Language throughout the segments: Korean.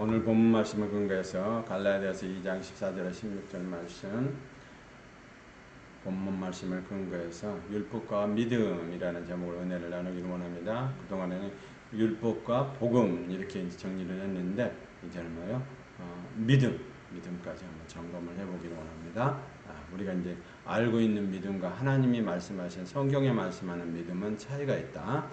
오늘 본문 말씀을 근거해서 갈라디아서 2장 14절에 16절 말씀, 본문 말씀을 근거해서 율법과 믿음이라는 제목으로 은혜를 나누기를 원합니다. 그동안에는 율법과 복음 이렇게 정리를 했는데 이제는 뭐요? 믿음까지 한번 점검을 해보기를 원합니다. 우리가 이제 알고 있는 믿음과 하나님이 말씀하신 성경에 말씀하는 믿음은 차이가 있다.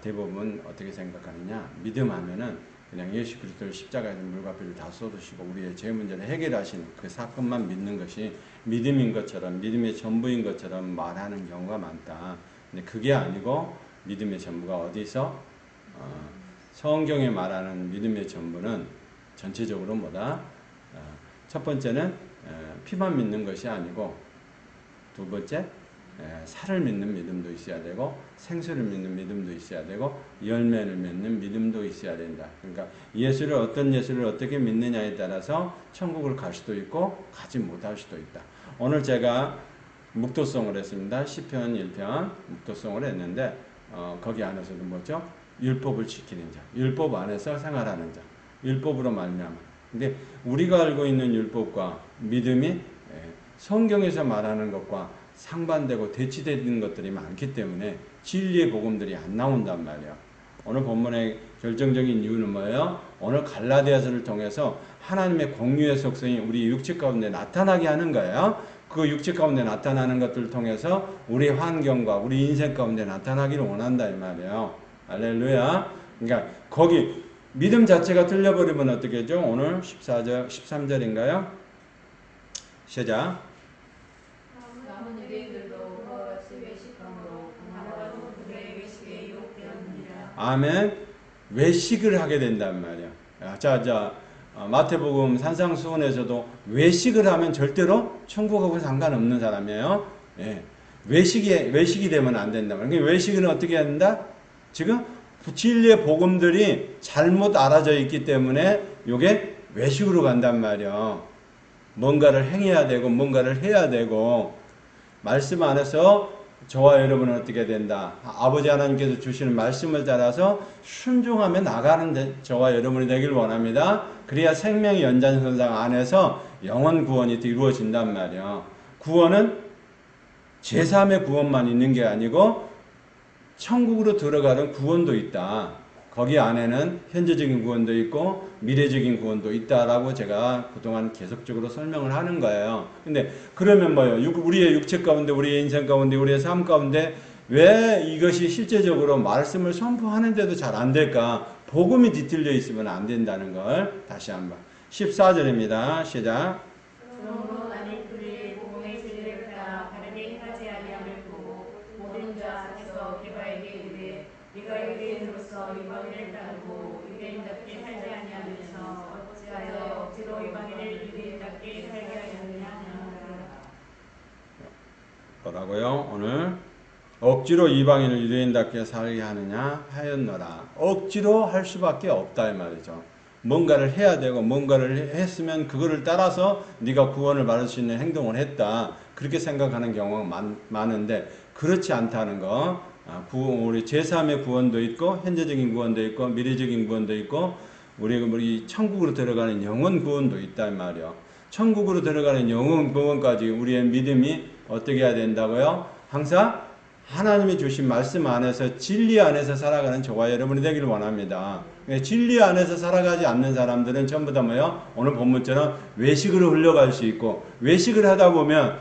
대부분 어떻게 생각하느냐? 믿음하면은 그냥 예수 그리스도를 십자가에서 물과 피를 다 쏟으시고 우리의 죄 문제를 해결하신 그 사건만 믿는 것이 믿음인 것처럼, 믿음의 전부인 것처럼 말하는 경우가 많다. 근데 그게 아니고 믿음의 전부가 어디서? 성경에 말하는 믿음의 전부는 전체적으로 뭐다? 첫 번째는 피만 믿는 것이 아니고, 두 번째 살을 믿는 믿음도 있어야 되고, 생수를 믿는 믿음도 있어야 되고, 열매를 맺는 믿음도 있어야 된다. 그러니까 예수를, 어떤 예수를 어떻게 믿느냐에 따라서 천국을 갈 수도 있고 가지 못할 수도 있다. 오늘 제가 묵도송을 했습니다. 시편 1편 묵도송을 했는데 거기 안에서도 뭐죠? 율법을 지키는 자, 율법 안에서 생활하는 자, 율법으로 말미암아. 근데 우리가 알고 있는 율법과 믿음이 성경에서 말하는 것과 상반되고 대치되는 것들이 많기 때문에 진리의 복음들이 안 나온단 말이에요. 오늘 본문의 결정적인 이유는 뭐예요? 오늘 갈라디아서를 통해서 하나님의 공유의 속성이 우리 육체 가운데 나타나게 하는 거예요. 그 육체 가운데 나타나는 것들을 통해서 우리 환경과 우리 인생 가운데 나타나기를 원한다 이 말이에요. 할렐루야. 그러니까 거기 믿음 자체가 틀려버리면 어떻게 하죠? 오늘 14절, 13절인가요? 시작. 아멘. 외식을 하게 된단 말이야. 자, 마태복음 산상수훈에서도 외식을 하면 절대로 천국하고 상관없는 사람이에요. 예. 외식이 되면 안 된다. 그러니까 외식은 어떻게 해야 된다? 지금 진리의 복음들이 잘못 알아져 있기 때문에 이게 외식으로 간단 말이야. 뭔가를 행해야 되고 뭔가를 해야 되고, 말씀 안에서 저와 여러분은 어떻게 된다? 아버지 하나님께서 주시는 말씀을 따라서 순종하며 나가는 저와 여러분이 되길 원합니다. 그래야 생명의 연장선상 안에서 영원 구원이 이루어진단 말이야. 구원은 제3의 구원만 있는 게 아니고 천국으로 들어가는 구원도 있다. 거기 안에는 현재적인 구원도 있고 미래적인 구원도 있다라고 제가 그동안 계속적으로 설명을 하는 거예요. 근데 그러면 뭐예요? 우리의 육체 가운데, 우리의 인생 가운데, 우리의 삶 가운데 왜 이것이 실제적으로 말씀을 선포하는데도 잘 안 될까? 복음이 뒤틀려 있으면 안 된다는 걸 다시 한번. 14절입니다. 시작. 뭐라고요? 오늘 억지로 이방인을 유대인답게 살게 하느냐 하였노라. 억지로 할 수밖에 없다 이 말이죠. 뭔가를 해야 되고 뭔가를 했으면 그거를 따라서 네가 구원을 받을 수 있는 행동을 했다. 그렇게 생각하는 경우가 많은데 그렇지 않다는 거. 우리 제3의 구원도 있고 현재적인 구원도 있고 미래적인 구원도 있고 우리 천국으로 들어가는 영원 구원도 있다 이 말이요. 천국으로 들어가는 영원 구원까지 우리의 믿음이 어떻게 해야 된다고요? 항상 하나님이 주신 말씀 안에서 진리 안에서 살아가는 저와 여러분이 되기를 원합니다. 진리 안에서 살아가지 않는 사람들은 전부 다 뭐요? 오늘 본문처럼 외식으로 흘러갈 수 있고, 외식을 하다 보면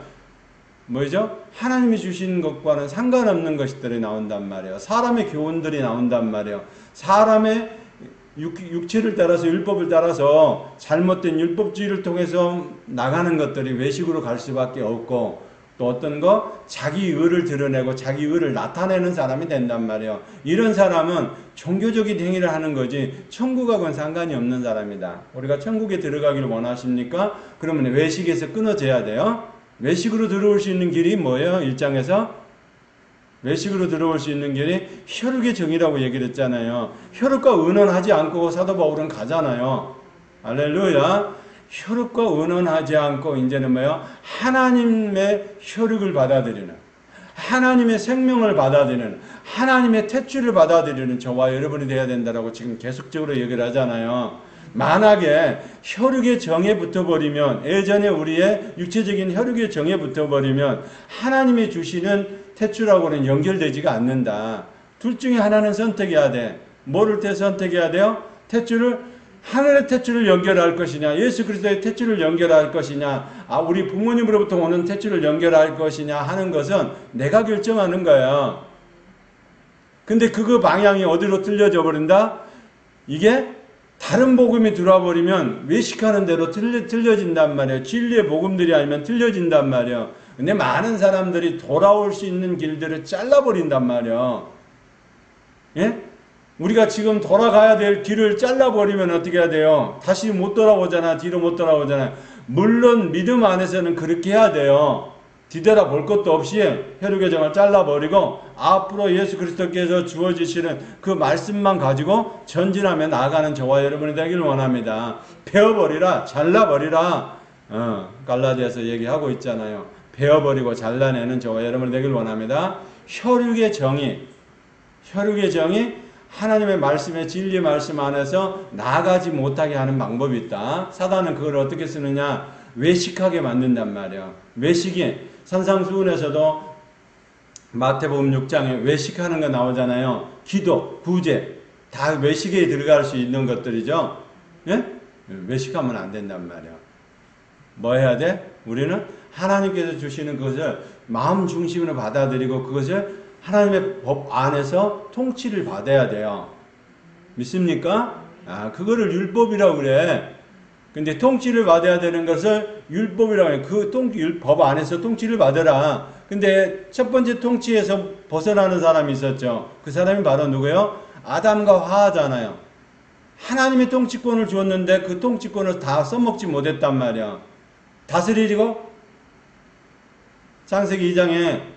뭐죠? 하나님이 주신 것과는 상관없는 것들이 나온단 말이에요. 사람의 교훈들이 나온단 말이에요. 사람의 육체를 따라서 율법을 따라서 잘못된 율법주의를 통해서 나가는 것들이 외식으로 갈 수밖에 없고, 또 어떤 거 자기 의를 드러내고 자기 의를 나타내는 사람이 된단 말이에요. 이런 사람은 종교적인 행위를 하는 거지 천국하고는 상관이 없는 사람이다. 우리가 천국에 들어가기를 원하십니까? 그러면 외식에서 끊어져야 돼요. 외식으로 들어올 수 있는 길이 뭐예요? 1장에서 외식으로 들어올 수 있는 길이 혈육의 정이라고 얘기를 했잖아요. 혈육과 의논하지 않고 사도 바울은 가잖아요. 할렐루야. 혈육과 의논하지 않고 이제는 뭐예요? 하나님의 혈육을 받아들이는, 하나님의 생명을 받아들이는, 하나님의 태출을 받아들이는 저와 여러분이 되어야 된다라고 지금 계속적으로 얘기를 하잖아요. 만약에 혈육의 정에 붙어버리면, 예전에 우리의 육체적인 혈육의 정에 붙어버리면 하나님이 주시는 탯줄하고는 연결되지가 않는다. 둘 중에 하나는 선택해야 돼. 뭐를 선택해야 돼요? 탯줄을, 하늘의 탯줄을 연결할 것이냐, 예수 그리스도의 탯줄을 연결할 것이냐, 우리 부모님으로부터 오는 탯줄을 연결할 것이냐 하는 것은 내가 결정하는 거야. 근데 그거 방향이 어디로 틀려져 버린다? 이게 다른 복음이 들어와 버리면 외식하는 대로 틀려진단 말이에요. 진리의 복음들이 아니면 틀려진단 말이에요. 근데 많은 사람들이 돌아올 수 있는 길들을 잘라버린단 말이에요. 예? 우리가 지금 돌아가야 될 길을 잘라버리면 어떻게 해야 돼요? 다시 못 돌아오잖아. 뒤로 못 돌아오잖아요. 물론 믿음 안에서는 그렇게 해야 돼요. 뒤돌아볼 것도 없이 혈육의 정을 잘라버리고 앞으로 예수 그리스도께서 주어지시는 그 말씀만 가지고 전진하며 나아가는 저와 여러분이 되길 원합니다. 베어버리라, 잘라버리라. 갈라디아서 얘기하고 있잖아요. 베어버리고 잘라내는 저와 여러분이 되길 원합니다. 혈육의 정의 하나님의 말씀의 진리 말씀 안에서 나아가지 못하게 하는 방법이 있다. 사단은 그걸 어떻게 쓰느냐? 외식하게 만든단 말이에요. 외식이 산상수훈에서도 마태복음 6장에 외식하는 거 나오잖아요. 기도, 구제 다 외식에 들어갈 수 있는 것들이죠. 예? 외식하면 안 된단 말이에요. 뭐 해야 돼? 우리는 하나님께서 주시는 것을 마음 중심으로 받아들이고 그것을 하나님의 법 안에서 통치를 받아야 돼요. 믿습니까? 그거를 율법이라고 그래. 근데 통치를 받아야 되는 것을 율법이라고 해요. 법 안에서 통치를 받으라. 근데 첫 번째 통치에서 벗어나는 사람이 있었죠. 그 사람이 바로 누구예요? 아담과 하하잖아요. 하나님의 통치권을 주었는데 그 통치권을 다 써먹지 못했단 말이야. 다스리고 창세기 2장에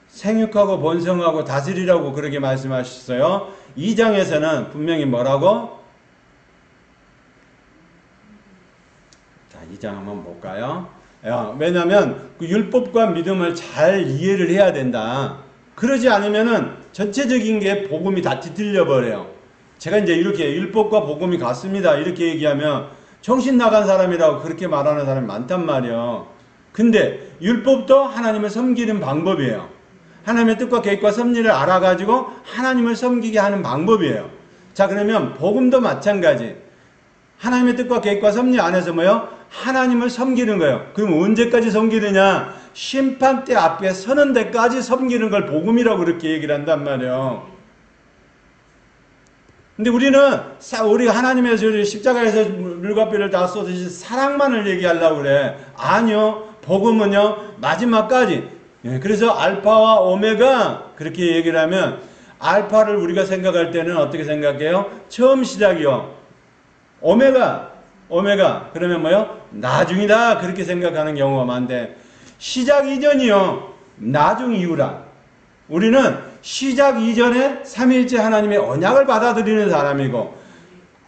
생육하고 번성하고 다스리라고 그렇게 말씀하셨어요. 2장에서는 분명히 뭐라고? 자, 2장 한번 볼까요? 왜냐하면 그 율법과 믿음을 잘 이해를 해야 된다. 그러지 않으면은 전체적인 게 복음이 다 뒤틀려 버려요. 제가 이제 이렇게 율법과 복음이 같습니다 이렇게 얘기하면 정신 나간 사람이라고 그렇게 말하는 사람이 많단 말이에요. 근데 율법도 하나님을 섬기는 방법이에요. 하나님의 뜻과 계획과 섭리를 알아가지고 하나님을 섬기게 하는 방법이에요. 자, 그러면 복음도 마찬가지. 하나님의 뜻과 계획과 섭리 안에서 뭐요? 하나님을 섬기는 거예요. 그럼 언제까지 섬기느냐? 심판대 앞에 서는 데까지 섬기는 걸 복음이라고 그렇게 얘기를 한단 말이에요. 근데 우리가 하나님의 십자가에서 물과 뼈를 다 쏟으신 사랑만을 얘기하려고 그래. 아니요. 복음은요, 마지막까지. 그래서 알파와 오메가 그렇게 얘기를 하면 알파를 우리가 생각할 때는 어떻게 생각해요? 처음 시작이요. 오메가 그러면 뭐요? 나중이다 그렇게 생각하는 경우가 많은데 시작 이전이요. 나중 이후라. 우리는 시작 이전에 삼위일체 하나님의 언약을 받아들이는 사람이고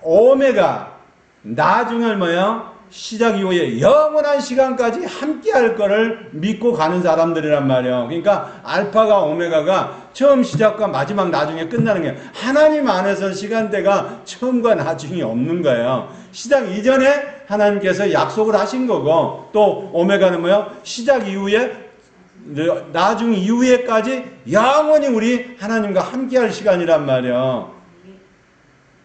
오메가 나중을 뭐요? 시작 이후에 영원한 시간까지 함께 할 거를 믿고 가는 사람들이란 말이에요. 그러니까 알파가 오메가가 처음 시작과 마지막 나중에 끝나는 게 하나님 안에서 시간대가 처음과 나중이 없는 거예요. 시작 이전에 하나님께서 약속을 하신 거고 또 오메가는 뭐예요? 시작 이후에 나중 이후에까지 영원히 우리 하나님과 함께 할 시간이란 말이에요.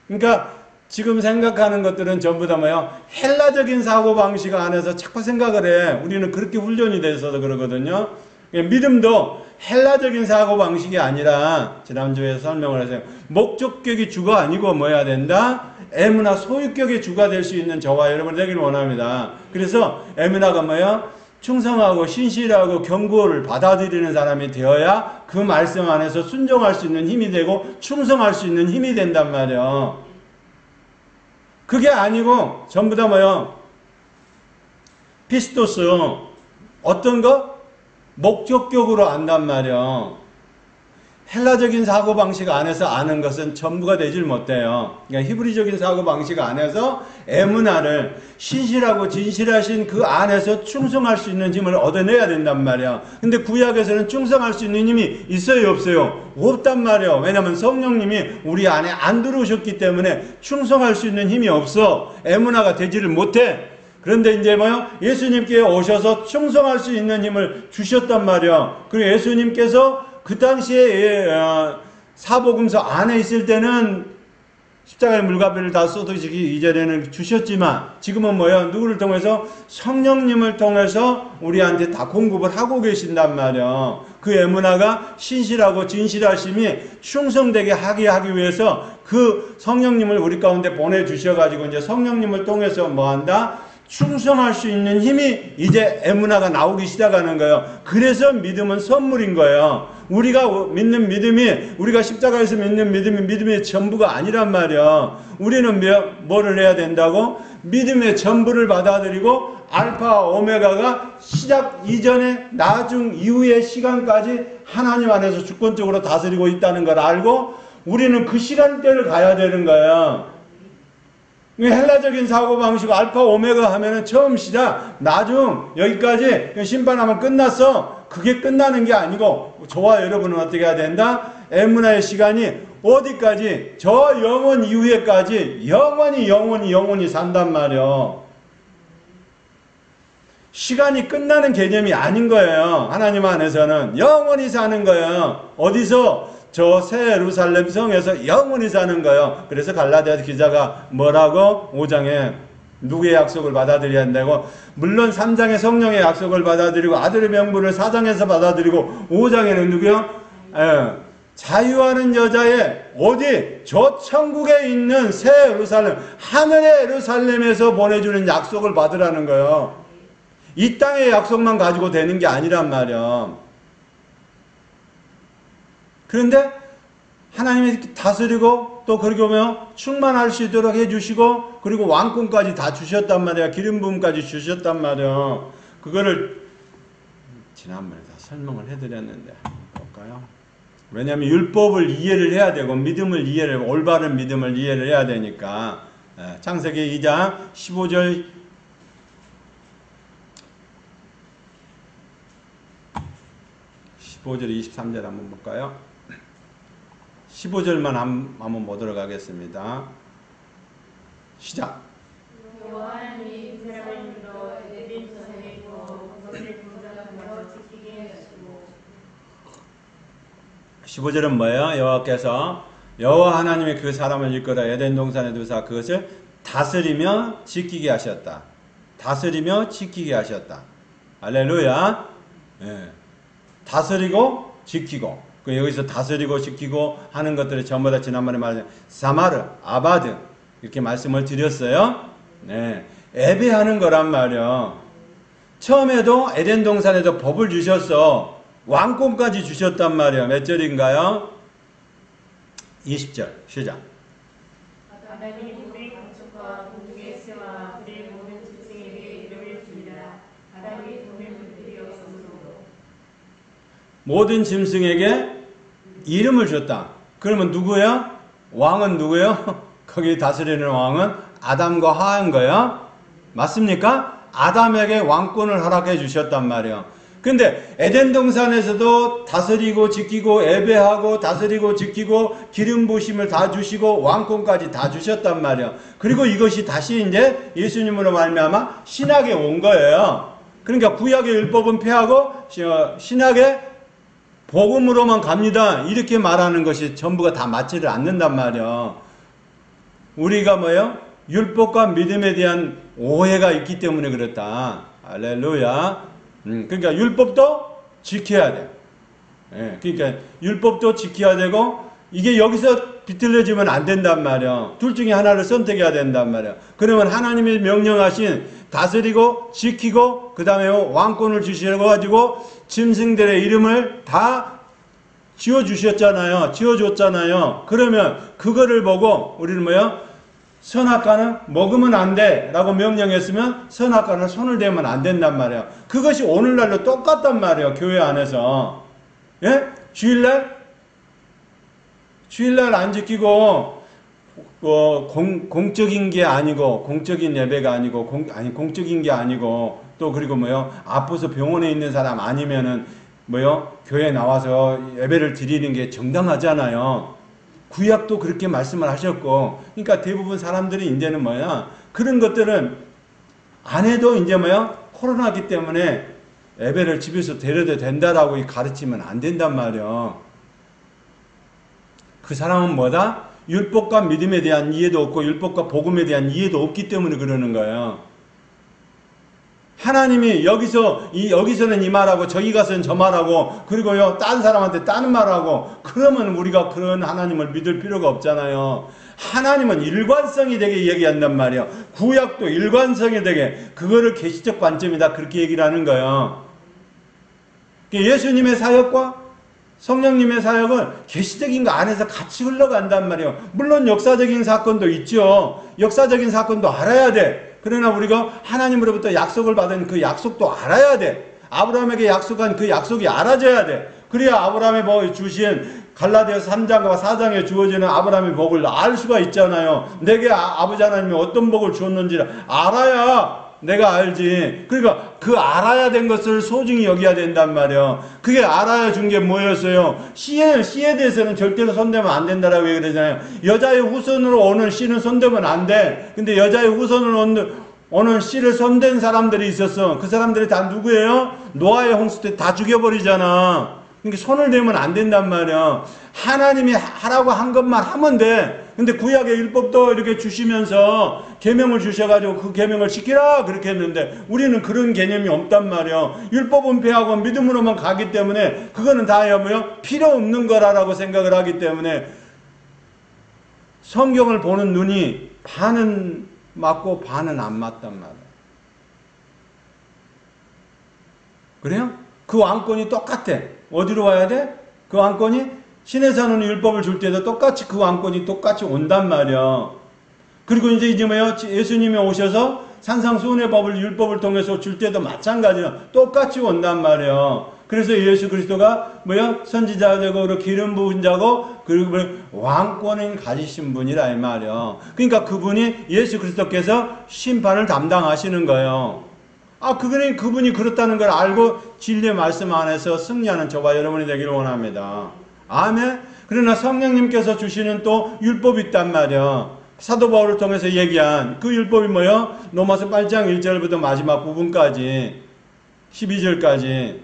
그러니까 지금 생각하는 것들은 전부 다 뭐예요? 헬라적인 사고방식 안에서 자꾸 생각을 해. 우리는 그렇게 훈련이 돼서 그러거든요. 믿음도 헬라적인 사고방식이 아니라 지난주에 설명을 했어요. 목적격이 주가 아니고 뭐 해야 된다? 에무나 소유격의 주가 될 수 있는 저와 여러분 되기를 원합니다. 그래서 에무나가 뭐예요? 충성하고 신실하고 경고를 받아들이는 사람이 되어야 그 말씀 안에서 순종할 수 있는 힘이 되고 충성할 수 있는 힘이 된단 말이에요. 그게 아니고 전부 다 뭐요? 피스토스 어떤 거? 목적격으로 안단 말이요. 헬라적인 사고방식 안에서 아는 것은 전부가 되질 못해요. 그러니까 히브리적인 사고방식 안에서 에무나를 신실하고 진실하신 그 안에서 충성할 수 있는 힘을 얻어내야 된단 말이야. 근데 구약에서는 충성할 수 있는 힘이 있어요, 없어요? 없단 말이야. 왜냐면 성령님이 우리 안에 안 들어오셨기 때문에 충성할 수 있는 힘이 없어. 에무나가 되지를 못해. 그런데 이제 뭐요? 예수님께 오셔서 충성할 수 있는 힘을 주셨단 말이야. 그리고 예수님께서 그 당시에 사복음서 안에 있을 때는 십자가의 물가비를 다 쏟으시기 이전에는 주셨지만 지금은 뭐예요? 누구를 통해서? 성령님을 통해서 우리한테 다 공급을 하고 계신단 말이야. 그 에무나가 신실하고 진실하심이 충성되게 하기 위해서 그 성령님을 우리 가운데 보내주셔가지고 이제 성령님을 통해서 뭐한다? 충성할 수 있는 힘이 이제 에무나가 나오기 시작하는 거예요. 그래서 믿음은 선물인 거예요. 우리가 믿는 믿음이, 우리가 십자가에서 믿는 믿음이 믿음의 전부가 아니란 말이야. 우리는 뭐를 해야 된다고? 믿음의 전부를 받아들이고 알파 오메가가 시작 이전에 나중 이후의 시간까지 하나님 안에서 주권적으로 다스리고 있다는 걸 알고 우리는 그 시간대를 가야 되는 거야. 헬라적인 사고방식 알파 오메가 하면은 처음 시작 나중 여기까지 심판하면 끝났어. 그게 끝나는 게 아니고 저와 여러분은 어떻게 해야 된다? 에무나의 시간이 어디까지? 저 영원 이후에까지 영원히 산단 말이요. 시간이 끝나는 개념이 아닌 거예요. 하나님 안에서는 영원히 사는 거예요. 어디서? 저 새 예루살렘 성에서 영원히 사는 거예요. 그래서 갈라디아 기자가 뭐라고? 5장에 누구의 약속을 받아들여야 한다고? 물론 3장에 성령의 약속을 받아들이고 아들의 명분을 4장에서 받아들이고 5장에는 누구요? 자유하는 여자의 어디? 저 천국에 있는 새 예루살렘, 하늘의 예루살렘에서 보내주는 약속을 받으라는 거예요. 이 땅의 약속만 가지고 되는 게 아니란 말이야. 그런데 하나님이 다스리고 또 그렇게 보면 충만할 수 있도록 해주시고 그리고 왕권까지 다 주셨단 말이야. 기름 부음까지 주셨단 말이야. 그거를 지난번에 다 설명을 해드렸는데 볼까요? 왜냐하면 율법을 이해를 해야 되고 믿음을 이해를 올바른 믿음을 이해를 해야 되니까. 창세기 2장 15절 15절 23절 한번 볼까요? 15절만 한번 보도록 하겠습니다. 시작. 여호와님이 이스라엘로 에덴 동산에 있고 거기를 분자하며 지키게 하시고 15절은 뭐예요? 여호와 하나님이 그 사람을 이끌어 에덴 동산에 두사 그것을 다스리며 지키게 하셨다. 다스리며 지키게 하셨다. 할렐루야. 예. 다스리고 지키고 여기서 다스리고 지키고 하는 것들을 전부 다 지난번에 말한 사마르, 아바드 이렇게 말씀을 드렸어요. 네, 예배하는 거란 말이야. 처음에도 에덴 동산에도 법을 주셨어. 왕권까지 주셨단 말이야. 몇 절인가요? 20절 시작. 아담이 우리 가축과 공중의 새와 그의 모든 짐승에게 이름을 주니라. 아담이 돈을 물들이었으므로 모든 짐승에게 이름을 줬다. 그러면 누구야? 왕은 누구예요? 거기 다스리는 왕은 아담과 하와인 거야. 맞습니까? 아담에게 왕권을 허락해 주셨단 말이야. 근데 에덴 동산에서도 다스리고 지키고 예배하고 다스리고 지키고 기름 부으심을 다 주시고 왕권까지 다 주셨단 말이야. 그리고 이것이 다시 이제 예수님으로 말미암아 신약에 온 거예요. 그러니까 구약의 율법은 폐하고 신약의 복음으로만 갑니다. 이렇게 말하는 것이 전부가 다 맞지를 않는단 말이야. 우리가 뭐예요? 율법과 믿음에 대한 오해가 있기 때문에 그렇다. 할렐루야. 그러니까 율법도 지켜야 돼. 예, 그러니까 율법도 지켜야 되고 이게 여기서 비틀려지면 안 된단 말이야. 둘 중에 하나를 선택해야 된단 말이야. 그러면 하나님이 명령하신 다스리고 지키고 그 다음에 왕권을 주셔가지고 짐승들의 이름을 다 지어주셨잖아요. 지어줬잖아요. 그러면 그거를 보고 우리는 뭐예요? 선악과는 먹으면 안 돼 라고 명령했으면 선악과는 손을 대면 안 된단 말이에요. 그것이 오늘날로 똑같단 말이에요. 교회 안에서. 예? 주일날 주일날 안 지키고 공적인 게 아니고 공적인 예배가 아니고 공적인 게 아니고 또 그리고 뭐요 아파서 병원에 있는 사람 아니면은 뭐요 교회 나와서 예배를 드리는 게 정당하잖아요. 구약도 그렇게 말씀을 하셨고, 그러니까 대부분 사람들이 이제는 뭐야 그런 것들은 안 해도 이제 뭐야 코로나기 때문에 예배를 집에서 드려도 된다라고 가르치면 안 된단 말이야. 그 사람은 뭐다? 율법과 믿음에 대한 이해도 없고 율법과 복음에 대한 이해도 없기 때문에 그러는 거예요. 하나님이 여기서는 이 말하고 저기 가서는 저 말하고 그리고요 딴 사람한테 딴 말하고 그러면 우리가 그런 하나님을 믿을 필요가 없잖아요. 하나님은 일관성이 되게 얘기한단 말이에요. 구약도 일관성이 되게 그거를 계시적 관점이다 그렇게 얘기를 하는 거예요. 예수님의 사역과 성령님의 사역은 계시적인 거 안에서 같이 흘러간단 말이에요. 물론 역사적인 사건도 있죠. 역사적인 사건도 알아야 돼. 그러나 우리가 하나님으로부터 약속을 받은 그 약속도 알아야 돼. 아브라함에게 약속한 그 약속이 알아져야 돼. 그래야 아브라함의 주신 갈라디아서 3장과 4장에 주어지는 아브라함의 복을 알 수가 있잖아요. 내게 아버지 하나님이 어떤 복을 주었는지를 알아야 내가 알지. 그러니까 그 알아야 된 것을 소중히 여겨야 된단 말이에요. 그게 알아야 준 게 뭐였어요? 씨에 대해서는 절대로 손대면 안 된다라고 얘기를 하잖아요. 여자의 후손으로 오는 씨는 손대면 안 돼. 근데 여자의 후손으로 오는 씨를 손댄 사람들이 있었어. 그 사람들이 다 누구예요? 노아의 홍수 때 다 죽여버리잖아. 그러니까 손을 대면 안 된단 말이야. 하나님이 하라고 한 것만 하면 돼. 근데 구약의 율법도 이렇게 주시면서 계명을 주셔가지고 그 계명을 지키라 그렇게 했는데 우리는 그런 개념이 없단 말이야. 율법은 폐하고 믿음으로만 가기 때문에 그거는 다 뭐요? 필요 없는 거라고 생각을 하기 때문에 성경을 보는 눈이 반은 맞고 반은 안 맞단 말이야. 그래요? 그 왕권이 똑같아. 어디로 와야 돼? 그 왕권이 신에서 하는 율법을 줄 때도 똑같이 그 왕권이 똑같이 온단 말이야. 그리고 이제 뭐요? 예수님이 오셔서 산상수훈의 법을 율법을 통해서 줄 때도 마찬가지야. 똑같이 온단 말이야. 그래서 예수 그리스도가 뭐요? 선지자가 되고 기름 부은 자고 그리고 왕권을 가지신 분이라 이 말이야. 그러니까 그분이 예수 그리스도께서 심판을 담당하시는 거예요. 그분이 그렇다는 걸 알고 진리의 말씀 안에서 승리하는 저와 여러분이 되기를 원합니다. 아멘. 그러나 성령님께서 주시는 또 율법이 있단 말이야. 사도 바울을 통해서 얘기한 그 율법이 뭐요? 로마서 8장 1절부터 마지막 부분까지 12절까지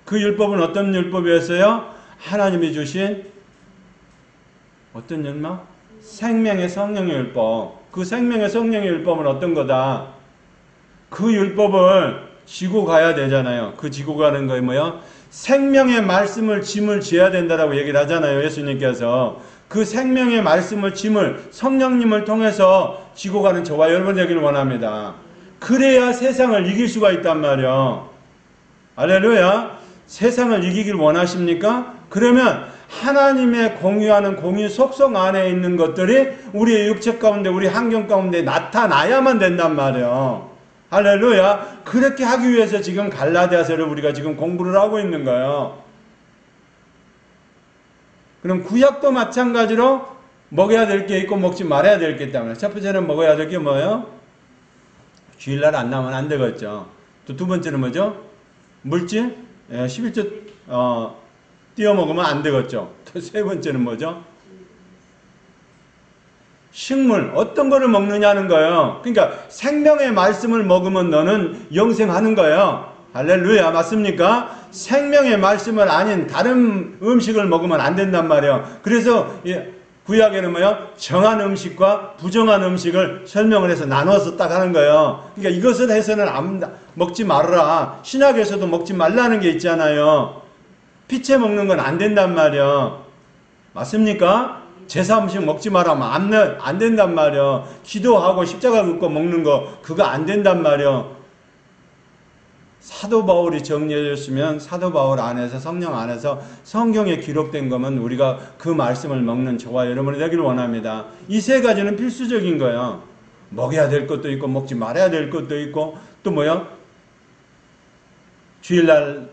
그 율법은 어떤 율법이었어요? 하나님이 주신 어떤 율법? 생명의 성령의 율법. 그 생명의 성령의 율법은 어떤 거다? 그 율법을 지고 가야 되잖아요. 그 지고 가는 거에 뭐요? 생명의 말씀을 짐을 지어야 된다라고 얘기를 하잖아요. 예수님께서. 그 생명의 말씀을 짐을 성령님을 통해서 지고 가는 저와 여러분 되기를 원합니다. 그래야 세상을 이길 수가 있단 말이에요. 할렐루야. 세상을 이기길 원하십니까? 그러면 하나님의 공유하는 공유 속성 안에 있는 것들이 우리의 육체 가운데 우리 환경 가운데 나타나야만 된단 말이에요. 할렐루야. 그렇게 하기 위해서 지금 갈라디아서를 우리가 지금 공부를 하고 있는 거예요. 그럼 구약도 마찬가지로 먹어야 될 게 있고 먹지 말아야 될 게 있다면 첫 번째는 먹어야 될 게 뭐예요? 주일날 안 나면 안 되겠죠. 또 두 번째는 뭐죠? 물질? 11조 띄워 먹으면 안 되겠죠. 또 세 번째는 뭐죠? 식물, 어떤 거를 먹느냐는 거예요. 그러니까 생명의 말씀을 먹으면 너는 영생하는 거예요. 할렐루야. 맞습니까? 생명의 말씀을 아닌 다른 음식을 먹으면 안 된단 말이에요. 그래서 구약에는 뭐요? 정한 음식과 부정한 음식을 설명을 해서 나눠서 딱 하는 거예요. 그러니까 이것을 해서는 먹지 말아라. 신약에서도 먹지 말라는 게 있잖아요. 피채 먹는 건 안 된단 말이에요. 맞습니까? 제사 음식 먹지 말라면 안 된단 말이에요. 기도하고 십자가 긋고 먹는 거 그거 안 된단 말이에요. 사도 바울이 정리해 줬으면 사도 바울 안에서 성령 안에서 성경에 기록된 거면 우리가 그 말씀을 먹는 저와 여러분이 되기를 원합니다. 이 세 가지는 필수적인 거예요. 먹어야 될 것도 있고 먹지 말아야 될 것도 있고 또 뭐요? 주일날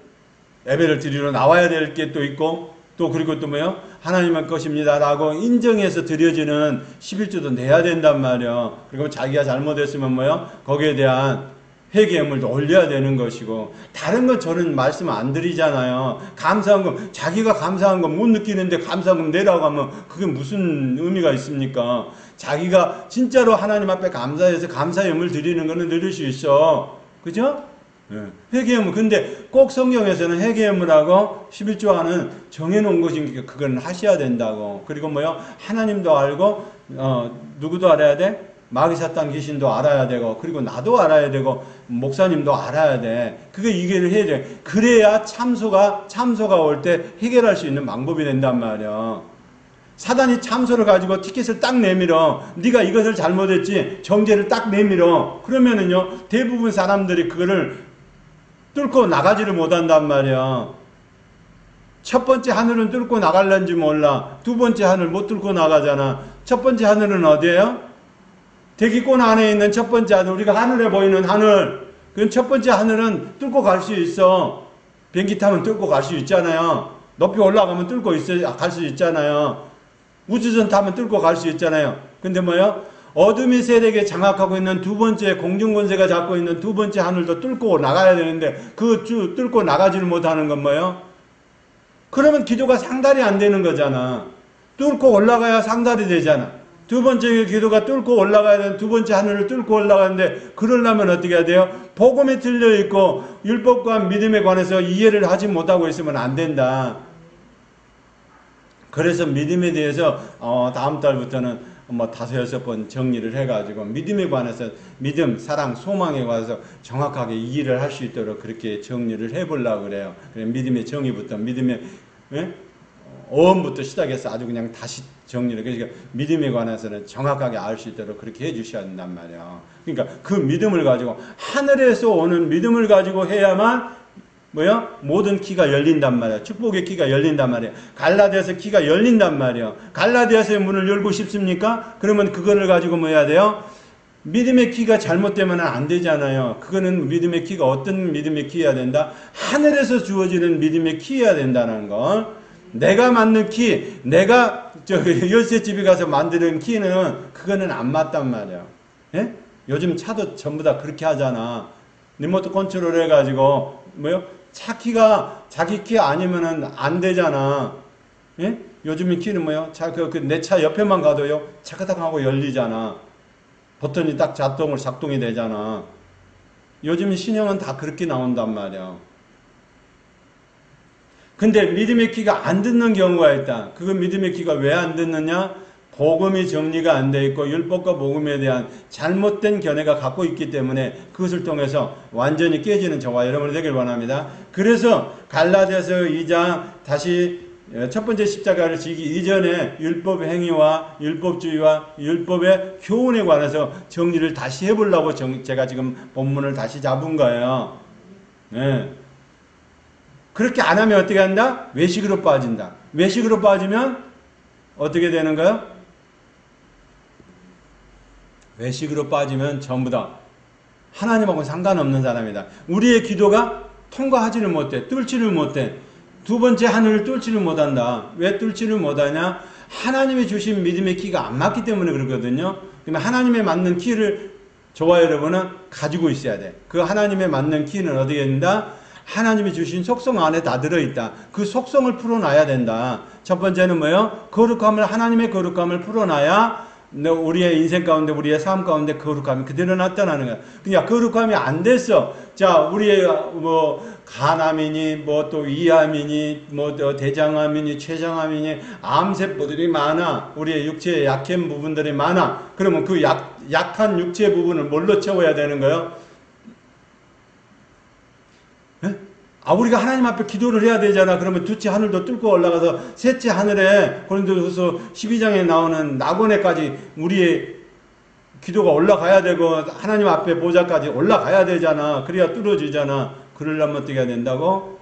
예배를 드리러 나와야 될 게 또 있고 또 그리고 또 뭐요? 하나님의 것입니다라고 인정해서 드려지는 11조도 내야 된단 말이에요. 그리고 자기가 잘못했으면 뭐요? 거기에 대한 회개물도 올려야 되는 것이고, 다른 건 저는 말씀 안 드리잖아요. 감사한 거, 자기가 감사한 거 못 느끼는데 감사한 거 내라고 하면 그게 무슨 의미가 있습니까? 자기가 진짜로 하나님 앞에 감사해서 감사의 예물 드리는 거는 드릴 수 있어. 그죠? 네. 회개예물. 근데 꼭 성경에서는 회개예물하고 11조와는 정해놓은 것이니까 그건 하셔야 된다고. 그리고 뭐요? 하나님도 알고, 누구도 알아야 돼? 마귀사탄 귀신도 알아야 되고, 그리고 나도 알아야 되고, 목사님도 알아야 돼. 그게 이해를 해야 돼. 그래야 참소가 올 때 해결할 수 있는 방법이 된단 말이야. 사단이 참소를 가지고 티켓을 딱 내밀어. 네가 이것을 잘못했지. 정죄를 딱 내밀어. 그러면은요, 대부분 사람들이 그거를 뚫고 나가지를 못한단 말이야. 첫 번째 하늘은 뚫고 나갈런지 몰라. 두 번째 하늘 못 뚫고 나가잖아. 첫 번째 하늘은 어디예요? 대기권 안에 있는 첫 번째 하늘, 우리가 하늘에 보이는 하늘, 그 첫 번째 하늘은 뚫고 갈 수 있어. 비행기 타면 뚫고 갈 수 있잖아요. 높이 올라가면 뚫고 갈 수 있잖아요. 우주선 타면 뚫고 갈 수 있잖아요. 근데 뭐요? 어둠의 세력에 장악하고 있는 두 번째 공중권세가 잡고 있는 두 번째 하늘도 뚫고 나가야 되는데 그 뚫고 나가지를 못하는 건 뭐예요? 그러면 기도가 상달이 안 되는 거잖아. 뚫고 올라가야 상달이 되잖아. 두 번째 기도가 뚫고 올라가야 되는 두 번째 하늘을 뚫고 올라가는데 그러려면 어떻게 해야 돼요? 복음에 틀려 있고 율법과 믿음에 관해서 이해를 하지 못하고 있으면 안 된다. 그래서 믿음에 대해서 다음 달부터는 뭐 5-6번 정리를 해가지고 믿음에 관해서 믿음, 사랑, 소망에 관해서 정확하게 이해를 할 수 있도록 그렇게 정리를 해보려고 그래요. 믿음의 정의부터 믿음의 어원부터 시작해서 아주 그냥 다시 정리를. 그러니까 믿음에 관해서는 정확하게 알 수 있도록 그렇게 해주셔야 된단 말이에요. 그러니까 그 믿음을 가지고 하늘에서 오는 믿음을 가지고 해야만 뭐요? 모든 키가 열린단 말이야. 축복의 키가 열린단 말이야. 갈라디아서 키가 열린단 말이야. 갈라디아서의 문을 열고 싶습니까? 그러면 그거를 가지고 뭐 해야 돼요? 믿음의 키가 잘못되면 안 되잖아요. 그거는 믿음의 키가 어떤 믿음의 키여야 된다? 하늘에서 주어지는 믿음의 키여야 된다는 거. 내가 맞는 키, 내가 열쇠집에 가서 만드는 키는 그거는 안 맞단 말이야. 예? 요즘 차도 전부 다 그렇게 하잖아. 리모트 컨트롤 해가지고 뭐요? 차 키가 자기 키 아니면은 안 되잖아. 예? 요즘 키는 뭐요? 내 차 옆에만 가도요, 차카닥 하고 열리잖아. 버튼이 딱 작동이 되잖아. 요즘 신형은 다 그렇게 나온단 말이야. 근데 믿음의 키가 안 듣는 경우가 있다. 그 믿음의 키가 왜 안 듣느냐? 복음이 정리가 안 돼 있고 율법과 복음에 대한 잘못된 견해가 갖고 있기 때문에 그것을 통해서 완전히 깨지는 저와 여러분이 되길 원합니다. 그래서 갈라디아서 2장 다시 첫 번째 십자가를 지기 이전에 율법 행위와 율법주의와 율법의 교훈에 관해서 정리를 다시 해보려고 제가 지금 본문을 다시 잡은 거예요. 네. 그렇게 안 하면 어떻게 한다? 외식으로 빠진다. 외식으로 빠지면 어떻게 되는 거예요? 외식으로 빠지면 전부 다 하나님하고는 상관없는 사람이다. 우리의 기도가 통과하지를 못해. 뚫지를 못해. 두 번째 하늘을 뚫지를 못한다. 왜 뚫지를 못하냐? 하나님이 주신 믿음의 키가 안 맞기 때문에 그렇거든요. 그러면 하나님에 맞는 키를 저와 여러분은 가지고 있어야 돼. 그 하나님에 맞는 키는 어디에 있는다? 하나님이 주신 속성 안에 다 들어있다. 그 속성을 풀어놔야 된다. 첫 번째는 뭐예요? 하나님의 거룩함을 풀어놔야 우리의 인생 가운데, 우리의 삶 가운데 거룩함이 그대로 나타나는 거야. 그냥 거룩함이 안 됐어. 자, 우리의 간암이니, 또 이암이니, 대장암이니, 췌장암이니, 암세포들이 많아. 우리의 육체에 약한 부분들이 많아. 그러면 그 약한 육체 부분을 뭘로 채워야 되는 거예요? 우리가 하나님 앞에 기도를 해야 되잖아. 그러면 둘째 하늘도 뚫고 올라가서 셋째 하늘에 고린도후서 12장에 나오는 낙원에까지 우리의 기도가 올라가야 되고 하나님 앞에 보좌까지 올라가야 되잖아. 그래야 뚫어지잖아. 그러려면 어떻게 해야 된다고?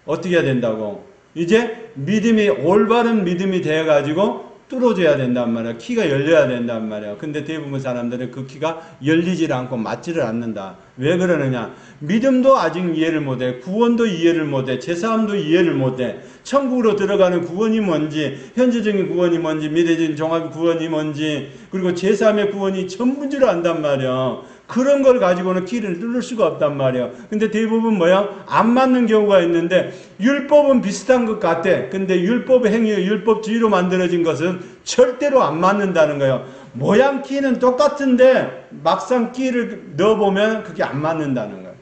어떻게 해야 된다고? 이제 믿음이 올바른 믿음이 되어가지고 뚫어져야 된단 말이야. 키가 열려야 된단 말이야. 근데 대부분 사람들은 그 키가 열리질 않고 맞지를 않는다. 왜 그러느냐? 믿음도 아직 이해를 못해. 구원도 이해를 못해. 제사함도 이해를 못해. 천국으로 들어가는 구원이 뭔지, 현재적인 구원이 뭔지, 미래적인 종합 구원이 뭔지, 그리고 제사함의 구원이 전부줄 안단 말이야. 그런 걸 가지고는 키를 뚫을 수가 없단 말이야. 근데 대부분 뭐야? 안 맞는 경우가 있는데, 율법은 비슷한 것 같아. 근데 율법 행위가 율법주의로 만들어진 것은 절대로 안 맞는다는 거예요. 모양 키는 똑같은데 막상 키를 넣어보면 그게 안 맞는다는 거예요.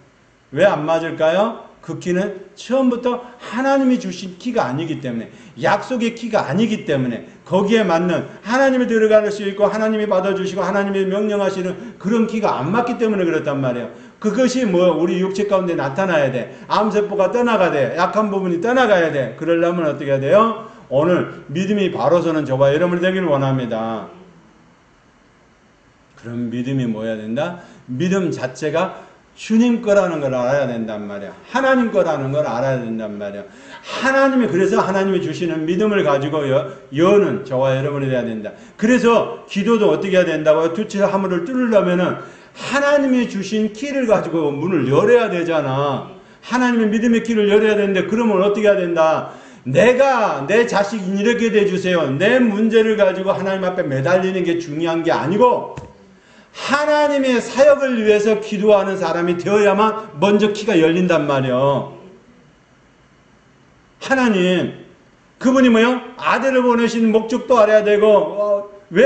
왜 안 맞을까요? 그 키는 처음부터 하나님이 주신 키가 아니기 때문에, 약속의 키가 아니기 때문에, 거기에 맞는 하나님이 들어갈 수 있고 하나님이 받아주시고 하나님이 명령하시는 그런 키가 안 맞기 때문에 그렇단 말이에요. 그것이 뭐 우리 육체 가운데 나타나야 돼. 암세포가 떠나가야 돼. 약한 부분이 떠나가야 돼. 그러려면 어떻게 해야 돼요? 오늘 믿음이 바로 서는 저와 여러분이 되기를 원합니다. 그런 믿음이 뭐야 된다? 믿음 자체가 주님 거라는 걸 알아야 된단 말이야. 하나님 거라는 걸 알아야 된단 말이야. 하나님이, 그래서 하나님이 주시는 믿음을 가지고 여는 저와 여러분이 돼야 된다. 그래서 기도도 어떻게 해야 된다고요? 두치 하물을 뚫으려면은 하나님이 주신 키를 가지고 문을 열어야 되잖아. 하나님의 믿음의 키를 열어야 되는데, 그러면 어떻게 해야 된다? 내가 내 자식 이렇게 돼주세요. 내 문제를 가지고 하나님 앞에 매달리는 게 중요한 게 아니고, 하나님의 사역을 위해서 기도하는 사람이 되어야만 먼저 키가 열린단 말이에요. 하나님, 그분이 뭐요? 아들을 보내신 목적도 알아야 되고, 왜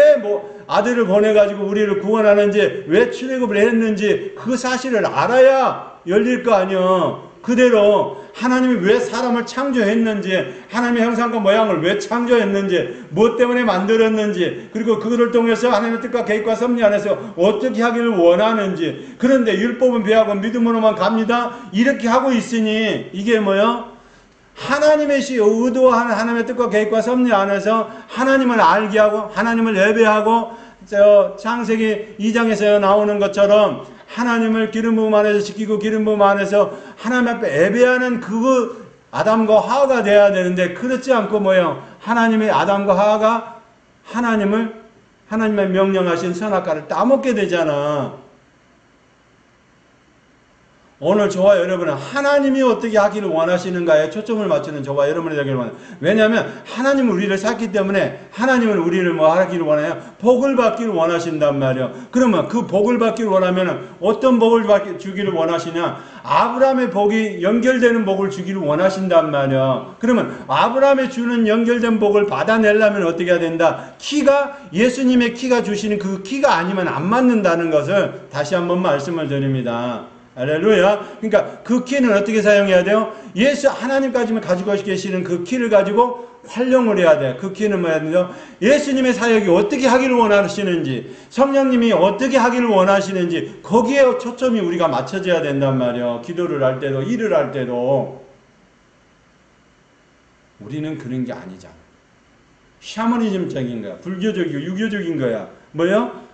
아들을 보내가지고 우리를 구원하는지, 왜 출애굽을 했는지 그 사실을 알아야 열릴 거 아니에요. 그대로 하나님이 왜 사람을 창조했는지, 하나님의 형상과 모양을 왜 창조했는지, 무엇 때문에 만들었는지, 그리고 그거를 통해서 하나님의 뜻과 계획과 섭리 안에서 어떻게 하기를 원하는지. 그런데 율법은 배하고 믿음으로만 갑니다. 이렇게 하고 있으니 이게 뭐요? 하나님의 의도한 하나님의 뜻과 계획과 섭리 안에서 하나님을 알게 하고 하나님을 예배하고, 창세기 2장에서 나오는 것처럼 하나님을 기름 부음 안에서 지키고 기름 부음 안에서 하나님 앞에 예배하는 그거 아담과 하와가 돼야 되는데, 그렇지 않고 뭐예요? 하나님의 아담과 하와가 하나님의 명령하신 선악과를 따먹게 되잖아. 오늘 저와 여러분은 하나님이 어떻게 하기를 원하시는가에 초점을 맞추는 저와 여러분이 되기를 원해요. 왜냐하면 하나님은 우리를 샀기 때문에, 하나님은 우리를 뭐 하기를 원해요? 복을 받기를 원하신단 말이에요. 그러면 그 복을 받기를 원하면 어떤 복을 주기를 원하시냐? 아브라함의 복이 연결되는 복을 주기를 원하신단 말이에요. 그러면 아브라함이 주는 연결된 복을 받아내려면 어떻게 해야 된다? 키가, 예수님의 키가 주시는 그 키가 아니면 안 맞는다는 것을 다시 한번 말씀을 드립니다. 할렐루야. 그러니까 그 키는 어떻게 사용해야 돼요? 하나님까지만 가지고 계시는 그 키를 가지고 활용을 해야 돼. 그 키는 뭐야 돼요? 예수님의 사역이 어떻게 하기를 원하시는지, 성령님이 어떻게 하기를 원하시는지, 거기에 초점이 우리가 맞춰져야 된단 말이에요. 기도를 할 때도, 일을 할 때도. 우리는 그런 게 아니잖아. 샤머니즘적인 거야. 불교적이고 유교적인 거야. 뭐요?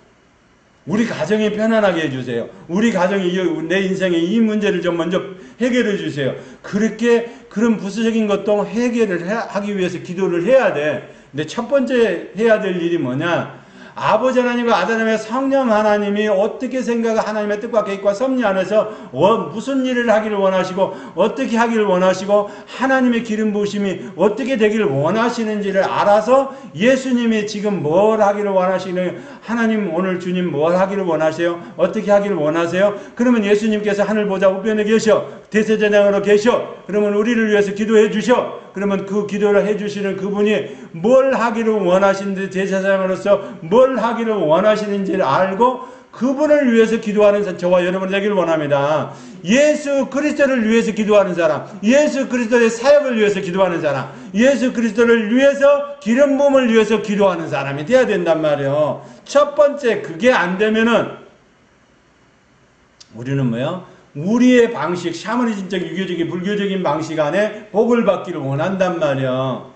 우리 가정이 편안하게 해주세요. 우리 가정이 내 인생의 이 문제를 좀 먼저 해결해 주세요. 그런 부수적인 것도 해결을 하기 위해서 기도를 해야 돼. 근데 첫 번째 해야 될 일이 뭐냐? 아버지 하나님과 아들 하나님의 성령 하나님이 어떻게 생각하고 하나님의 뜻과 계획과 섭리 안에서 무슨 일을 하기를 원하시고 어떻게 하기를 원하시고 하나님의 기름 부으심이 어떻게 되기를 원하시는지를 알아서, 예수님이 지금 뭘 하기를 원하시는, 하나님 오늘 주님 뭘 하기를 원하세요? 어떻게 하기를 원하세요? 그러면 예수님께서 하늘 보좌 우편에 계셔, 대제사장으로 계셔. 그러면 우리를 위해서 기도해 주셔. 그러면 그 기도를 해주시는 그분이 뭘 하기를 원하시는지, 제사장으로서 뭘 하기를 원하시는지를 알고 그분을 위해서 기도하는 저와 여러분이 되기를 원합니다. 예수 그리스도를 위해서 기도하는 사람, 예수 그리스도의 사역을 위해서 기도하는 사람, 예수 그리스도를 위해서 기름 부음을 위해서 기도하는 사람이 돼야 된단 말이에요. 첫 번째 그게 안 되면은 우리는 뭐예요? 우리의 방식, 샤머니즘적, 유교적인, 불교적인 방식 안에 복을 받기를 원한단 말이야.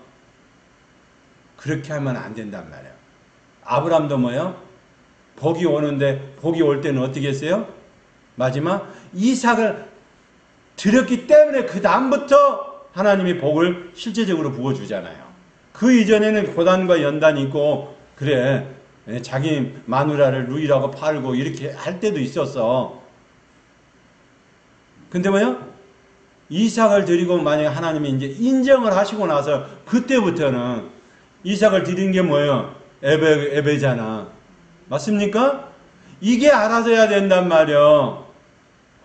그렇게 하면 안 된단 말이야. 아브라함도 뭐예요? 복이 오는데, 복이 올 때는 어떻게 했어요? 마지막 이삭을 드렸기 때문에 그 다음부터 하나님이 복을 실제적으로 부어주잖아요. 그 이전에는 고단과 연단이 있고 그래 자기 마누라를 루이라고 팔고 이렇게 할 때도 있었어. 근데 뭐야? 이삭을 드리고 만약에 하나님이 이제 인정을 하시고 나서 그때부터는 이삭을 드린 게 뭐예요? 에베잖아. 맞습니까? 이게 알아져야 된단 말이요.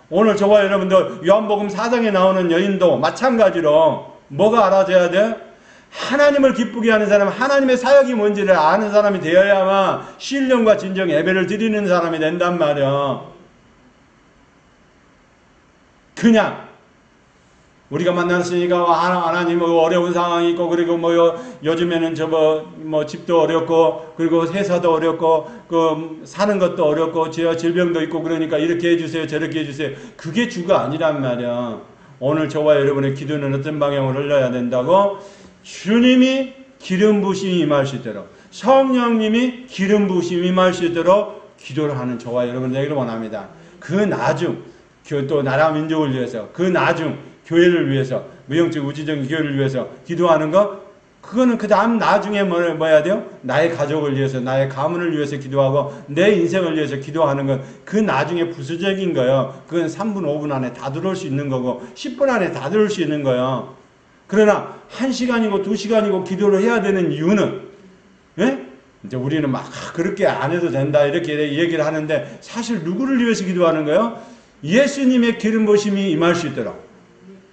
오늘 저와 여러분들 요한복음 4장에 나오는 여인도 마찬가지로 뭐가 알아져야 돼? 하나님을 기쁘게 하는 사람, 하나님의 사역이 뭔지를 아는 사람이 되어야만 신령과 진정 예배를 드리는 사람이 된단 말이야. 그냥 우리가 만났으니까 하나님 어려운 상황이 있고 그리고 요즘에는 집도 어렵고 그리고 회사도 어렵고 사는 것도 어렵고 질병도 있고 그러니까 이렇게 해주세요 저렇게 해주세요. 그게 주가 아니란 말이야. 오늘 저와 여러분의 기도는 어떤 방향으로 흘러야 된다고? 주님이 기름 부으심이 임할 수 있도록 성령님이 기름 부으심이 임할 수 있도록 기도를 하는 저와 여러분 되기를 원합니다. 그 나중 또 나라 민족을 위해서 그 나중 교회를 위해서 무형적 우주적인 교회를 위해서 기도하는 거 그거는 그 다음 나중에 뭐 해야 돼요? 나의 가족을 위해서 나의 가문을 위해서 기도하고 내 인생을 위해서 기도하는 건 그 나중에 부수적인 거예요. 그건 3분 5분 안에 다 들어올 수 있는 거고 10분 안에 다 들어올 수 있는 거예요. 그러나 1시간이고 2시간이고 기도를 해야 되는 이유는 예? 이제 우리는 막 그렇게 안 해도 된다 이렇게 얘기를 하는데 사실 누구를 위해서 기도하는 거예요? 예수님의 기름 부으심이 임할 수 있도록.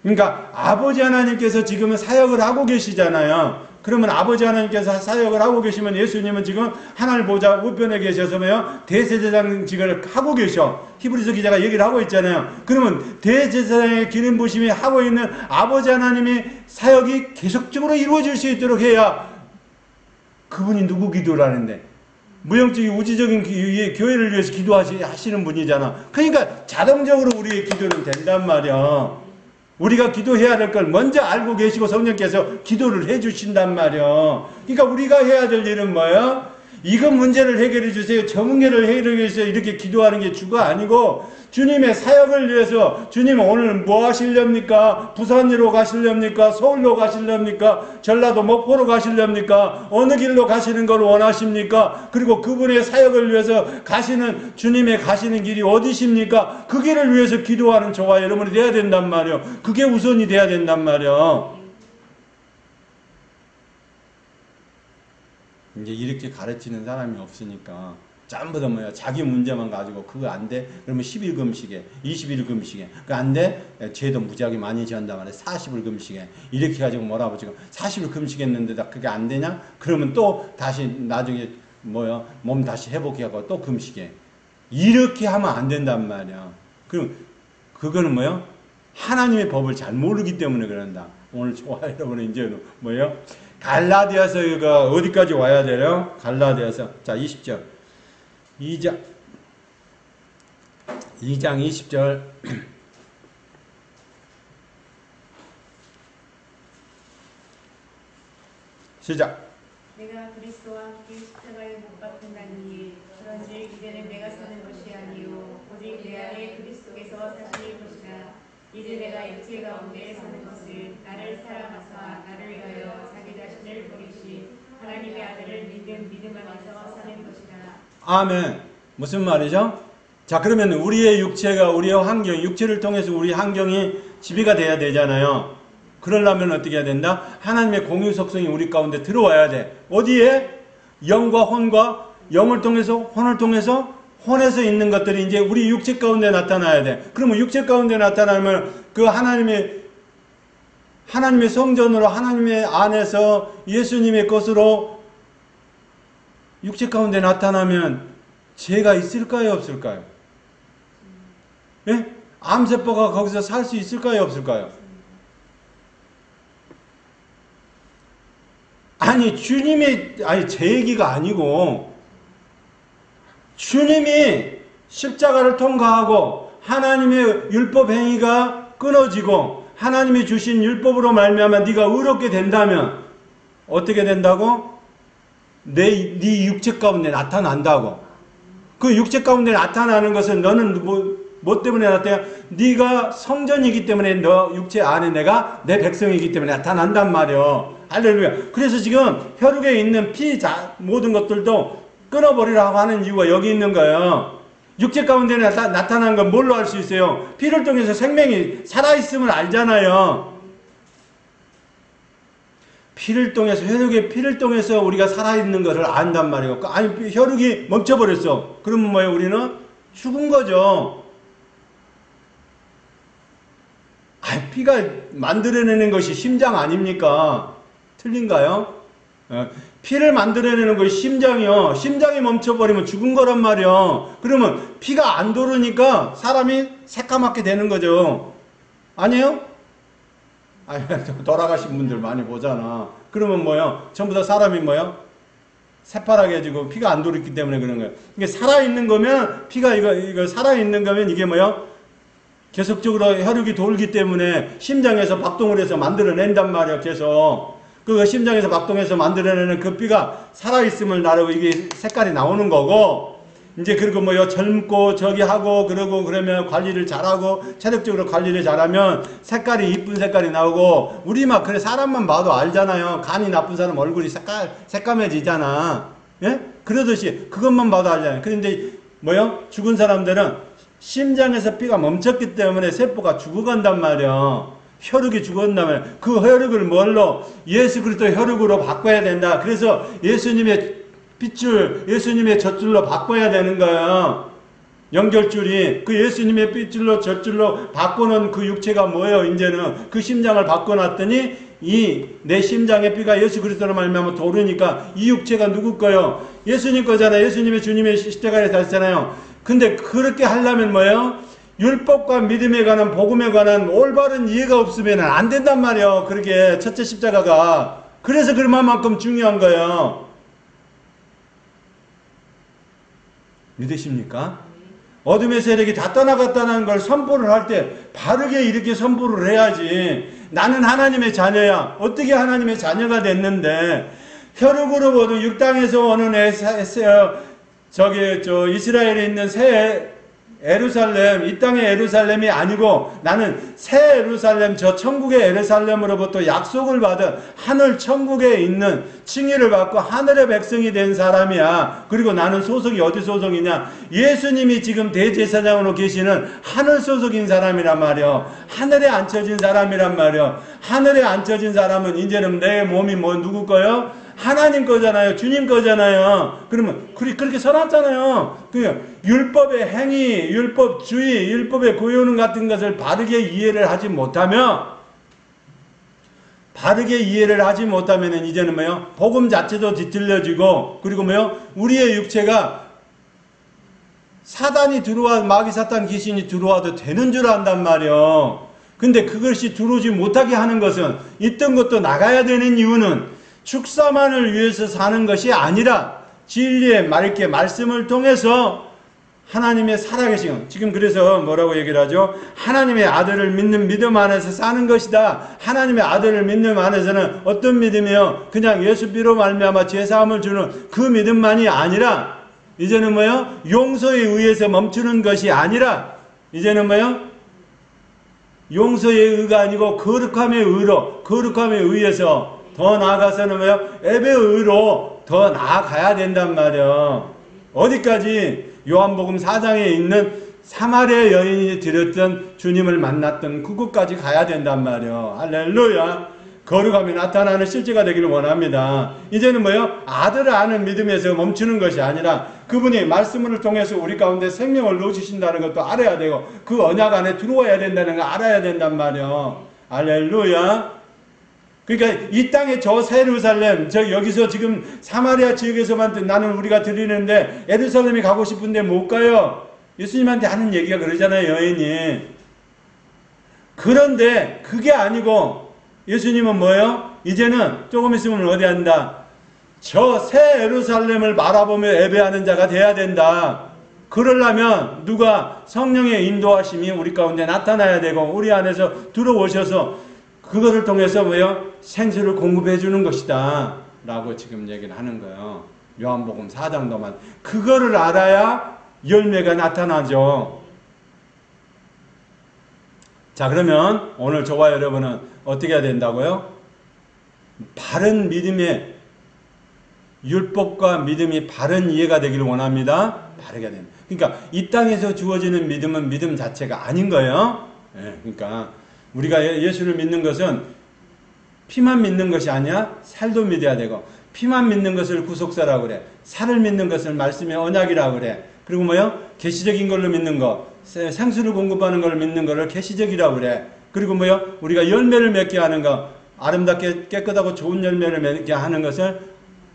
그러니까 아버지 하나님께서 지금은 사역을 하고 계시잖아요. 그러면 아버지 하나님께서 사역을 하고 계시면 예수님은 지금 하늘 보좌 우편에 계셔서 대제사장직을 하고 계셔. 히브리서 기자가 얘기를 하고 있잖아요. 그러면 대제사장의 기름 부으심이 하고 있는 아버지 하나님의 사역이 계속적으로 이루어질 수 있도록 해야 그분이 누구 기도를 하는데 무형적인 우주적인 교회를 위해서 기도하시는 분이잖아. 그러니까 자동적으로 우리의 기도는 된단 말이야. 우리가 기도해야 될 걸 먼저 알고 계시고 성령께서 기도를 해 주신단 말이야. 그러니까 우리가 해야 될 일은 뭐야? 이거 문제를 해결해 주세요. 저 문제를 해결해 주세요. 이렇게 기도하는 게 주가 아니고 주님의 사역을 위해서 주님 오늘 뭐 하시렵니까? 부산으로 가시렵니까? 서울로 가시렵니까? 전라도 목포로 가시렵니까? 어느 길로 가시는 걸 원하십니까? 그리고 그분의 사역을 위해서 가시는 주님의 가시는 길이 어디십니까? 그 길을 위해서 기도하는 저와 여러분이 돼야 된단 말이에요. 그게 우선이 돼야 된단 말이에요. 이제 이렇게 가르치는 사람이 없으니까 전부 다 뭐야 자기 문제만 가지고 그거 안 돼? 그러면 10일 금식에 20일 금식에 그거 안 돼? 죄도 무지하게 많이 지한단 말이야. 40일 금식에 이렇게 가지고 뭐라고 지금 40일 금식했는데 다 그게 안 되냐? 그러면 또 다시 나중에 뭐야 몸 다시 회복하고 또 금식에 이렇게 하면 안 된단 말이야. 그럼 그거는 뭐야? 하나님의 법을 잘 모르기 때문에 그런다. 오늘 저와 여러분은 이제 뭐예요? 갈라디아서가 어디까지 와야 돼요? 갈라디아서 자 20절 2장 20절 시작. 내가 그리스도와 함께 십자가에 못 박힌다니 그런즉 이제는 내가 사는 것이 아니요 오직 내 안에 그리스도께서 사시는 것이라. 이제 내가 육체 가운데 사는 것을 나를 사랑하사 나를 위하여 자기 자신을 버리신 하나님의 아들을 믿음 안에서 사는 것이라. 아멘. 무슨 말이죠? 자 그러면 우리의 육체가 우리의 환경 육체를 통해서 우리 환경이 지배가 돼야 되잖아요. 그러려면 어떻게 해야 된다? 하나님의 공유 속성이 우리 가운데 들어와야 돼. 어디에? 영과 혼과 영을 통해서 혼을 통해서 혼에서 있는 것들이 이제 우리 육체 가운데 나타나야 돼. 그러면 육체 가운데 나타나면 그 하나님의 성전으로 하나님의 안에서 예수님의 것으로 육체 가운데 나타나면 죄가 있을까요? 없을까요? 예? 암세포가 거기서 살 수 있을까요? 없을까요? 아니 제 얘기가 아니고 주님이 십자가를 통과하고 하나님의 율법 행위가 끊어지고 하나님이 주신 율법으로 말미암아 네가 의롭게 된다면 어떻게 된다고? 네 육체 가운데 나타난다고. 그 육체 가운데 나타나는 것은 너는 뭐 때문에 나타나? 네가 성전이기 때문에 너 육체 안에 내가 내 백성이기 때문에 나타난단 말이요. 할렐루야. 그래서 지금 혈육에 있는 모든 것들도 끊어버리라고 하는 이유가 여기 있는 거예요. 육체 가운데 나타난 건 뭘로 알 수 있어요? 피를 통해서 생명이 살아있음을 알잖아요. 피를 통해서, 혈육의 피를 통해서 우리가 살아있는 것을 안단 말이에요. 아니, 혈육이 멈춰버렸어. 그러면 뭐예요? 우리는 죽은 거죠. 피가 만들어내는 것이 심장 아닙니까? 틀린가요? 피를 만들어내는 것이 심장이요. 심장이 멈춰버리면 죽은 거란 말이요. 그러면 피가 안 돌으니까 사람이 새까맣게 되는 거죠. 아니에요? 아니, 돌아가신 분들 많이 보잖아. 그러면 뭐요? 전부 다 사람이 뭐요? 새파랗게지고 피가 안 돌기 때문에 그런 거예요. 이게 살아있는 거면, 피가 이거 살아있는 거면 이게 뭐요? 계속적으로 혈육이 돌기 때문에 심장에서 박동을 해서 만들어낸단 말이에요. 계속. 그 심장에서 박동해서 만들어내는 그 피가 살아있음을 나르고 이게 색깔이 나오는 거고, 이제 그리고 뭐요, 젊고 저기 하고 그러면 관리를 잘하고 체력적으로 관리를 잘하면 색깔이 이쁜 색깔이 나오고, 우리 막 그래 사람만 봐도 알잖아요. 간이 나쁜 사람 얼굴이 새까매지잖아. 예? 그러듯이 그것만 봐도 알잖아요. 그런데 뭐요? 죽은 사람들은 심장에서 피가 멈췄기 때문에 세포가 죽어간단 말이야. 혈육이 죽었다면 그 혈육을 뭘로? 예수 그리스도 혈육으로 바꿔야 된다. 그래서 예수님의 핏줄, 예수님의 젖줄로 바꿔야 되는 거예요. 연결줄이 그 예수님의 핏줄로 젖줄로 바꾸는 그 육체가 뭐예요? 이제는 그 심장을 바꿔놨더니 이 내 심장의 피가 예수 그리스도로 말미암아 도르니까 이 육체가 누구 거요? 예수님 거잖아요. 예수님의 주님의 십자가에 다시잖아요. 근데 그렇게 하려면 뭐예요? 율법과 믿음에 관한, 복음에 관한 올바른 이해가 없으면 안 된단 말이에요. 그렇게 첫째 십자가가. 그래서 그만큼 중요한 거예요. 믿으십니까? 어둠의 세력이 다 떠나갔다는 걸 선포를 할 때 바르게 이렇게 선포를 해야지. 나는 하나님의 자녀야. 어떻게 하나님의 자녀가 됐는데, 혈육으로 보도 육당에서 오는 이스라엘에 있는 새 예루살렘, 이 땅의 예루살렘이 아니고 나는 새 예루살렘, 저 천국의 예루살렘으로부터 약속을 받은 하늘 천국에 있는 칭의를 받고 하늘의 백성이 된 사람이야. 그리고 나는 소속이 어디 소속이냐? 예수님이 지금 대제사장으로 계시는 하늘 소속인 사람이란 말이요. 하늘에 앉혀진 사람이란 말이요. 하늘에 앉혀진 사람은 이제는 내 몸이 누구 거요? 하나님 거잖아요. 주님 거잖아요. 그러면 그렇게 써놨잖아요. 율법의 행위, 율법주의, 율법의 고요능 같은 것을 바르게 이해를 하지 못하면 이제는 뭐요? 복음 자체도 뒤틀려지고, 그리고 뭐요? 우리의 육체가 사단이 들어와, 마귀 사탄 귀신이 들어와도 되는 줄 안단 말이요. 근데 그것이 들어오지 못하게 하는 것은, 있던 것도 나가야 되는 이유는 축사만을 위해서 사는 것이 아니라 진리의 맑게 말씀을 통해서 하나님의 살아계신, 지금 그래서 뭐라고 얘기를 하죠? 하나님의 아들을 믿는 믿음 안에서 사는 것이다. 하나님의 아들을 믿는 안에서는 어떤 믿음이요? 그냥 예수비로 말미암아 죄사함을 주는 그 믿음만이 아니라, 이제는 뭐요? 용서에 의해서 멈추는 것이 아니라, 이제는 뭐요? 용서의 의가 아니고 거룩함의 의로, 거룩함에 의해서 더 나아가서는 뭐요? 예배의 의로 더 나아가야 된단 말이에요. 어디까지? 요한복음 4장에 있는 사마리아 여인이 드렸던 주님을 만났던 그곳까지 가야 된단 말이에요. 할렐루야. 거룩함이 나타나는 실제가 되기를 원합니다. 이제는 뭐요? 아들을 아는 믿음에서 멈추는 것이 아니라 그분이 말씀을 통해서 우리 가운데 생명을 넣어주신다는 것도 알아야 되고, 그 언약 안에 들어와야 된다는 거 알아야 된단 말이에요. 할렐루야. 그러니까 이 땅에 저 새 예루살렘, 여기서 지금 사마리아 지역에서만 나는 우리가 드리는데 예루살렘에 가고 싶은데 못 가요. 예수님한테 하는 얘기가 그러잖아요, 여인이. 그런데 그게 아니고 예수님은 뭐예요? 이제는 조금 있으면 어디 한다? 저 새 예루살렘을 바라보며 예배하는 자가 돼야 된다. 그러려면 누가? 성령의 인도하심이 우리 가운데 나타나야 되고, 우리 안에서 들어오셔서 그것을 통해서 뭐요? 생수를 공급해 주는 것이다 라고 지금 얘기를 하는 거예요. 요한복음 4장도만. 그거를 알아야 열매가 나타나죠. 자, 그러면 오늘 저와 여러분은 어떻게 해야 된다고요? 바른 믿음의 율법과 믿음이 바른 이해가 되기를 원합니다. 바르게 됩니다. 그러니까 이 땅에서 주어지는 믿음은 믿음 자체가 아닌 거예요. 예, 그러니까 우리가 예수를 믿는 것은 피만 믿는 것이 아니야. 살도 믿어야 되고, 피만 믿는 것을 구속사라고 그래. 살을 믿는 것을 말씀의 언약이라고 그래. 그리고 뭐요? 계시적인 걸로 믿는 거, 생수를 공급하는 걸 믿는 거를 계시적이라고 그래. 그리고 뭐요? 우리가 열매를 맺게 하는 거, 아름답게 깨끗하고 좋은 열매를 맺게 하는 것을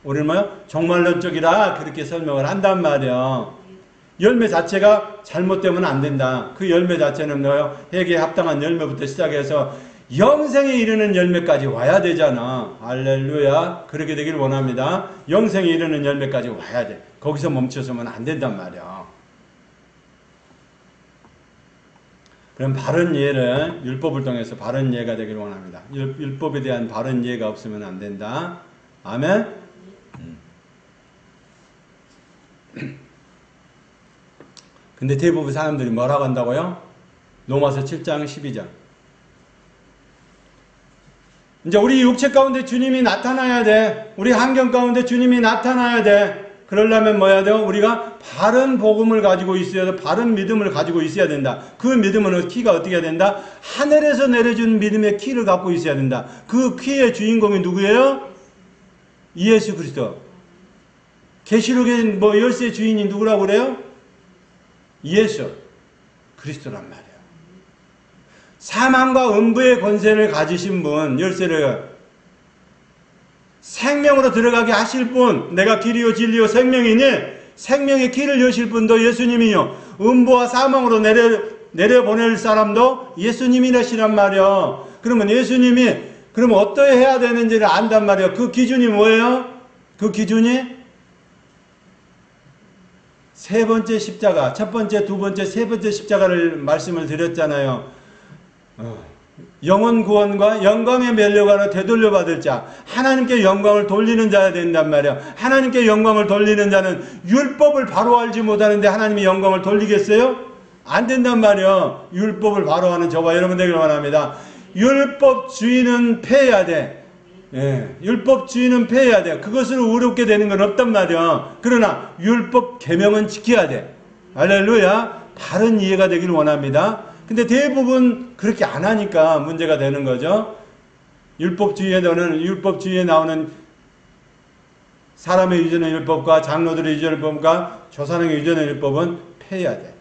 우리는 뭐요? 종말론적이라 그렇게 설명을 한단 말이에요. 열매 자체가 잘못되면 안 된다. 그 열매 자체는 뭐요? 회개에 합당한 열매부터 시작해서 영생에 이르는 열매까지 와야 되잖아. 할렐루야. 그렇게 되길 원합니다. 영생에 이르는 열매까지 와야 돼. 거기서 멈춰서면 안 된단 말이야. 그럼 바른 이해를, 율법을 통해서 바른 이해가 되길 원합니다. 율법에 대한 바른 이해가 없으면 안 된다. 아멘. 근데 대부분 사람들이 뭐라고 한다고요? 로마서 7장 12절. 이제 우리 육체 가운데 주님이 나타나야 돼. 우리 환경 가운데 주님이 나타나야 돼. 그러려면 뭐 해야 돼요? 우리가 바른 복음을 가지고 있어야 돼. 바른 믿음을 가지고 있어야 된다. 그 믿음은 키가 어떻게 해야 된다? 하늘에서 내려준 믿음의 키를 갖고 있어야 된다. 그 키의 주인공이 누구예요? 예수 그리스도. 계시록의 뭐 열쇠 주인이 누구라고 그래요? 예수 그리스도란 말이에요. 사망과 음부의 권세를 가지신 분, 열쇠를 생명으로 들어가게 하실 분, 내가 길이요 진리요 생명이니 생명의 길을 여실 분도 예수님이요, 음부와 사망으로 내려보낼 사람도 예수님이라시란 말이요. 그러면 예수님이 그러면 어떻게 해야 되는지를 안단 말이요. 그 기준이 뭐예요? 그 기준이 세 번째 십자가, 첫 번째, 두 번째, 세 번째 십자가를 말씀을 드렸잖아요. 영혼 구원과 영광의 멸류관을 되돌려 받을 자, 하나님께 영광을 돌리는 자야 된단 말이에요. 하나님께 영광을 돌리는 자는 율법을 바로 알지 못하는데 하나님이 영광을 돌리겠어요? 안 된단 말이에요. 율법을 바로 하는 저와 여러분 되기를 원합니다. 율법주의는 패해야 돼. 예, 율법주의는 패해야 돼. 그것을 어렵게 되는 건 없단 말이야. 그러나 율법 계명은 지켜야 돼. 할렐루야. 바른 이해가 되기를 원합니다. 근데 대부분 그렇게 안 하니까 문제가 되는 거죠. 율법주의에 나오는 사람의 유전의 율법과 장로들의 유전의 율법과 조상의 유전의 율법은 패해야 돼.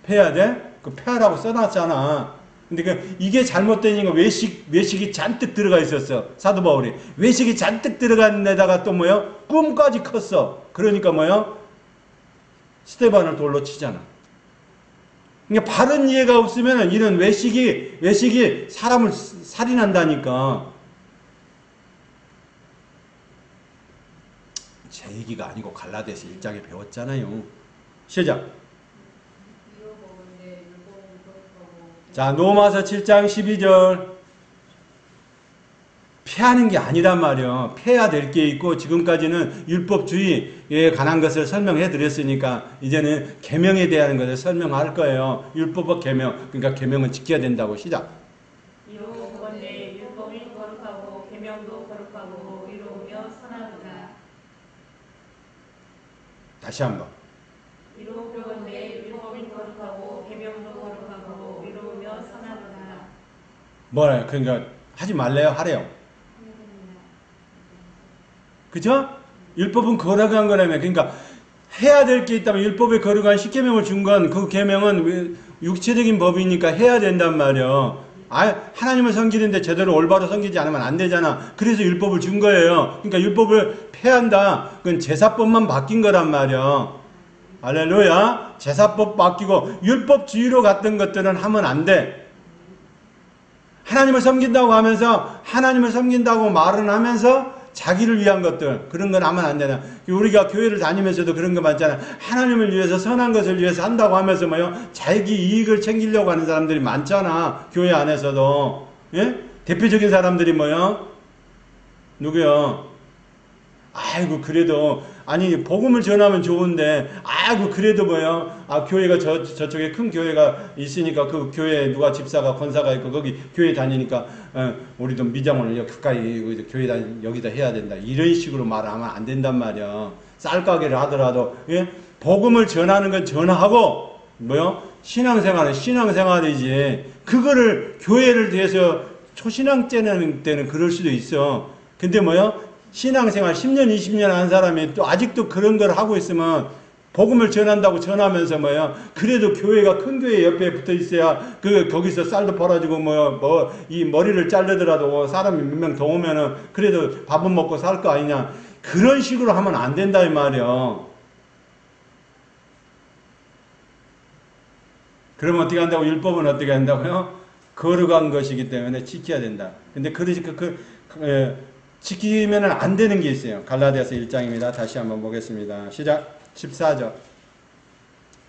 패해야 돼? 그 패하라고 써놨잖아. 근데 이게 잘못되니까 외식이 잔뜩 들어가 있었어. 사도 바울이. 외식이 잔뜩 들어간 데다가 또 뭐요? 꿈까지 컸어. 그러니까 뭐요? 스데반을 돌로 치잖아. 그러니까 바른 이해가 없으면 이런 외식이 사람을 살인한다니까. 제 얘기가 아니고 갈라디아서 1장에 배웠잖아요. 시작. 자, 로마서 7장 12절. 패하는 게 아니란 말이요. 패해야 될 게 있고, 지금까지는 율법주의에 관한 것을 설명해 드렸으니까 이제는 계명에 대한 것을 설명할 거예요. 율법과 계명. 그러니까 계명은 지켜야 된다고. 시작. 이로운건대 율법이 거룩하고 계명도 거룩하고 이로우며 선하구나. 다시 한번. 이로운건대 율법이 거룩하고 계명도 거룩하고 이로우며 선하구나. 뭐래요? 그러니까 하지 말래요? 하래요? 그죠? 율법은 거룩한 거라며. 그러니까 해야 될 게 있다면 율법에 거룩한 십계명을 준 건 그 계명은 육체적인 법이니까 해야 된단 말이에요. 하나님을 섬기는데 제대로 올바로 섬기지 않으면 안 되잖아. 그래서 율법을 준 거예요. 그러니까 율법을 폐한다. 그건 제사법만 바뀐 거란 말이에요. 할렐루야. 제사법 바뀌고 율법주의로 갔던 것들은 하면 안 돼. 하나님을 섬긴다고 하면서 하나님을 섬긴다고 말은 하면서 자기를 위한 것들, 그런 건 하면 안 되나. 우리가 교회를 다니면서도 그런 거 많잖아. 하나님을 위해서, 선한 것을 위해서 한다고 하면서 뭐요? 자기 이익을 챙기려고 하는 사람들이 많잖아. 교회 안에서도. 예? 대표적인 사람들이 뭐요? 누구요? 아이고 그래도 아니 복음을 전하면 좋은데 아이고 그래도 뭐요? 아 교회가 저쪽에 큰 교회가 있으니까 그 교회에 누가 집사가 권사가 있고 거기 교회 다니니까 우리도 미장원을 여기 가까이 교회 여기다 해야 된다. 이런 식으로 말하면 안 된단 말이야. 쌀가게를 하더라도 예? 복음을 전하는 건 전하고 뭐요? 신앙생활은 신앙생활이지. 그거를 교회를 위해서 초신앙 때는 그럴 수도 있어. 근데 뭐요? 신앙생활 10년 20년 한 사람이 또 아직도 그런 걸 하고 있으면 복음을 전한다고 전하면서 뭐요? 그래도 교회가 큰 교회 옆에 붙어 있어야 거기서 쌀도 벌어지고 이 머리를 자르더라도 사람이 몇 명 더 오면은 그래도 밥은 먹고 살 거 아니냐. 그런 식으로 하면 안 된다 이 말이야. 그러면 어떻게 한다고? 율법은 어떻게 한다고요? 거룩한 것이기 때문에 지켜야 된다. 근데 지키면 안 되는 게 있어요. 갈라디아서 1장입니다. 다시 한번 보겠습니다. 시작. 14절.